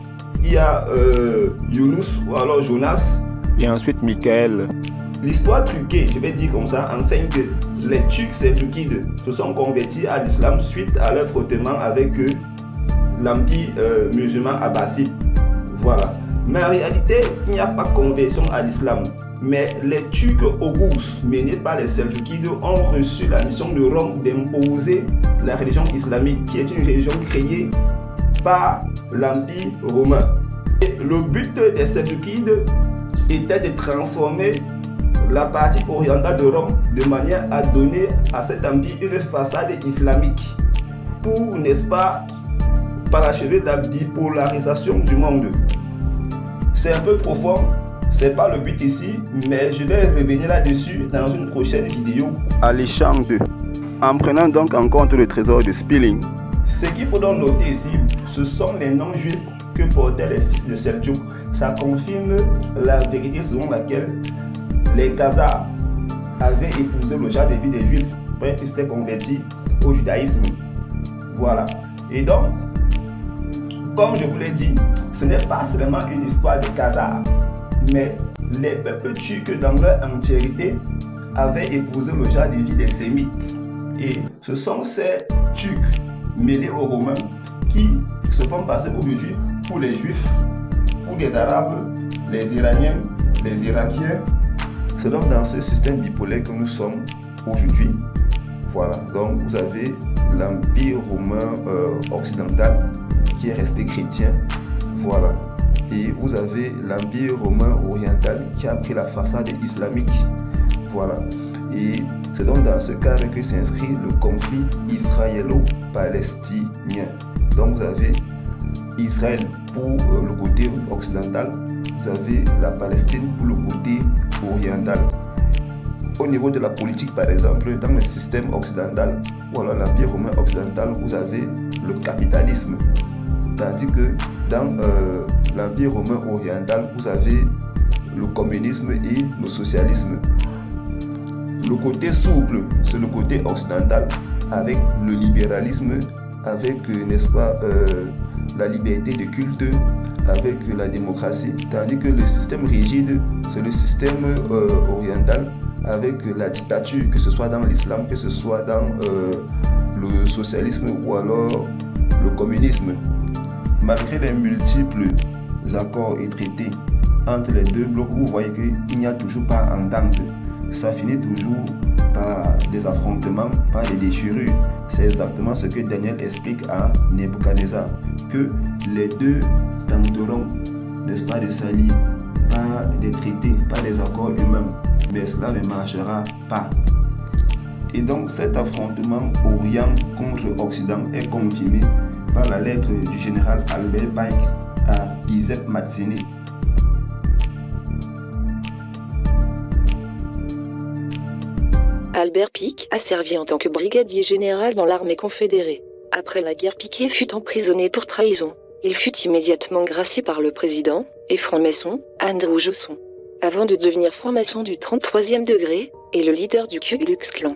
il y a Yunus ou alors Jonas et ensuite Michael. L'histoire truquée, je vais dire comme ça, enseigne que les Turcs seljukides se sont convertis à l'islam suite à leur frottement avec l'empire musulman abbasside. Voilà. Mais en réalité, il n'y a pas de conversion à l'islam. Mais les Turcs Oghuz, menés par les Seljoukides, ont reçu la mission de Rome d'imposer la religion islamique, qui est une religion créée par l'Empire romain. Et le but des Seljoukides était de transformer la partie orientale de Rome de manière à donner à cet empire une façade islamique pour, n'est-ce pas, parachever la bipolarisation du monde. C'est un peu profond, c'est pas le but ici, mais je vais revenir là-dessus dans une prochaine vidéo. Alléchant 2. En prenant donc en compte le trésor de Spilling. Ce qu'il faut donc noter ici, ce sont les noms juifs que portaient les fils de Seljouk. Ça confirme la vérité selon laquelle les Khazars avaient épousé le genre de vie des Juifs, bref, ils s'étaient convertis au judaïsme. Voilà. Et donc, comme je vous l'ai dit, ce n'est pas seulement une histoire de Khazars, mais les peuples turcs dans leur entièreté avaient épousé le genre de vie des Sémites. Et ce sont ces Turcs mêlés aux Romains qui se font passer aujourd'hui pour les Juifs, pour les Arabes, les Iraniens, les Irakiens. C'est donc dans ce système bipolaire que nous sommes aujourd'hui. Voilà, donc vous avez l'Empire romain occidental qui est resté chrétien. Voilà. Et vous avez l'Empire romain oriental qui a pris la façade islamique. Voilà. Et c'est donc dans ce cadre que s'inscrit le conflit israélo-palestinien. Donc vous avez Israël pour le côté occidental, vous avez la Palestine pour le côté oriental. Au niveau de la politique, par exemple, dans le système occidental, ou alors l'Empire romain occidental, vous avez le capitalisme. Tandis que dans l'Empire romain oriental, vous avez le communisme et le socialisme. Le côté souple, c'est le côté occidental, avec le libéralisme, avec, n'est-ce pas, la liberté de culte, avec la démocratie. Tandis que le système rigide, c'est le système oriental, avec la dictature, que ce soit dans l'islam, que ce soit dans le socialisme ou alors le communisme. Malgré les multiples accords et traités entre les deux blocs, vous voyez qu'il n'y a toujours pas entente. Ça finit toujours par des affrontements, par des déchirures. C'est exactement ce que Daniel explique à Nebuchadnezzar, que les deux tenteront, n'est-ce pas, de s'allier par des traités, par des accords humains, mais cela ne marchera pas. Et donc cet affrontement Orient contre Occident est confirmé par la lettre du général Albert Pike à Giuseppe Mazzini. Albert Pike a servi en tant que brigadier général dans l'armée confédérée. Après la guerre, Pike fut emprisonné pour trahison. Il fut immédiatement gracié par le président et franc-maçon Andrew Johnson, avant de devenir franc-maçon du 33e degré et le leader du Ku Klux Klan.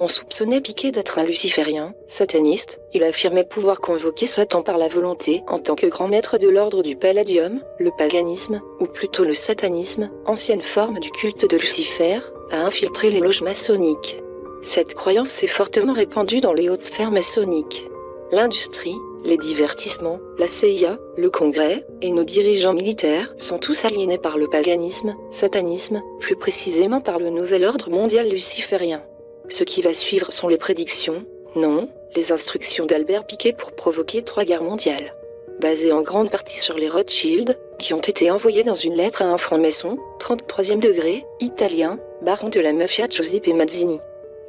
On soupçonnait Pike d'être un luciférien, sataniste. Il affirmait pouvoir convoquer Satan par la volonté en tant que grand maître de l'ordre du Palladium. Le paganisme, ou plutôt le satanisme, ancienne forme du culte de Lucifer, a infiltré les loges maçonniques. Cette croyance s'est fortement répandue dans les hautes sphères maçonniques. L'industrie, les divertissements, la CIA, le Congrès et nos dirigeants militaires sont tous aliénés par le paganisme, satanisme, plus précisément par le nouvel ordre mondial luciférien. Ce qui va suivre sont les prédictions, non, les instructions d'Albert Pike pour provoquer 3 guerres mondiales. Basées en grande partie sur les Rothschild, qui ont été envoyés dans une lettre à un franc-maçon, 33e degré, italien, baron de la mafia Giuseppe Mazzini.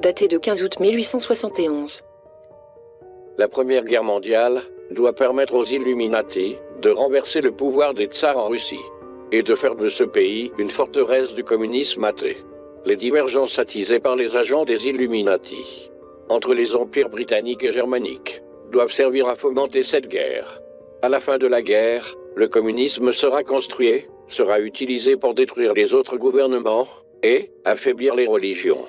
Datée de 15 août 1871. La Première Guerre mondiale doit permettre aux Illuminati de renverser le pouvoir des tsars en Russie et de faire de ce pays une forteresse du communisme athée. Les divergences attisées par les agents des Illuminati entre les empires britanniques et germaniques doivent servir à fomenter cette guerre. À la fin de la guerre, le communisme sera construit, sera utilisé pour détruire les autres gouvernements et affaiblir les religions.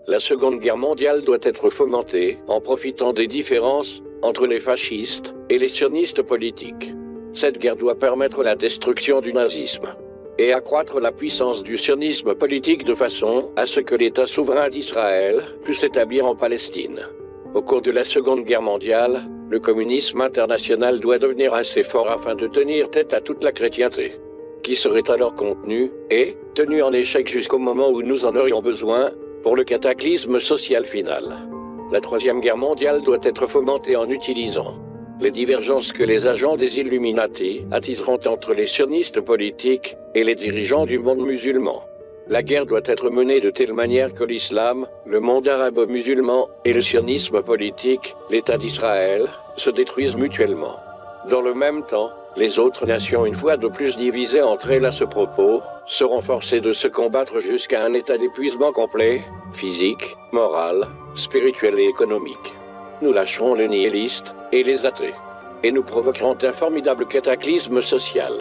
La Seconde Guerre mondiale doit être fomentée en profitant des différences entre les fascistes et les sionistes politiques. Cette guerre doit permettre la destruction du nazisme et accroître la puissance du sionisme politique de façon à ce que l'État souverain d'Israël puisse s'établir en Palestine. Au cours de la Seconde Guerre mondiale, le communisme international doit devenir assez fort afin de tenir tête à toute la chrétienté. qui serait alors contenue et tenue en échec jusqu'au moment où nous en aurions besoin pour le cataclysme social final. La Troisième Guerre mondiale doit être fomentée en utilisant les divergences que les agents des Illuminati attiseront entre les sionistes politiques et les dirigeants du monde musulman. La guerre doit être menée de telle manière que l'islam, le monde arabo-musulman et le sionisme politique, l'État d'Israël, se détruisent mutuellement. Dans le même temps, les autres nations, une fois de plus divisées entre elles à ce propos, seront forcées de se combattre jusqu'à un état d'épuisement complet, physique, moral, spirituel et économique. Nous lâcherons les nihilistes et les athées, et nous provoquerons un formidable cataclysme social,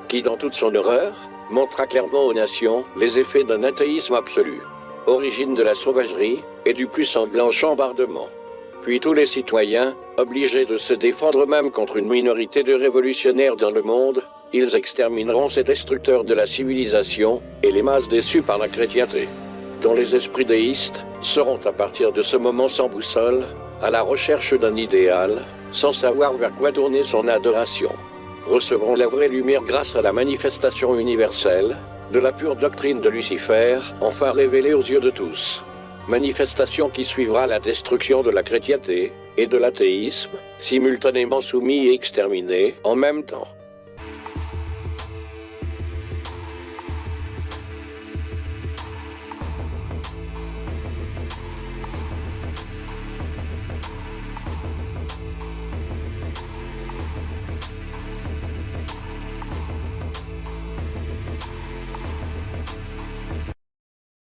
qui dans toute son horreur, montrera clairement aux nations les effets d'un athéisme absolu, origine de la sauvagerie et du plus sanglant chambardement. Puis tous les citoyens, obligés de se défendre même contre une minorité de révolutionnaires dans le monde, ils extermineront ces destructeurs de la civilisation et les masses déçues par la chrétienté, dont les esprits déistes seront à partir de ce moment sans boussole, à la recherche d'un idéal, sans savoir vers quoi tourner son adoration. Recevront la vraie lumière grâce à la manifestation universelle de la pure doctrine de Lucifer, enfin révélée aux yeux de tous. Manifestation qui suivra la destruction de la chrétienté et de l'athéisme, simultanément soumis et exterminés en même temps.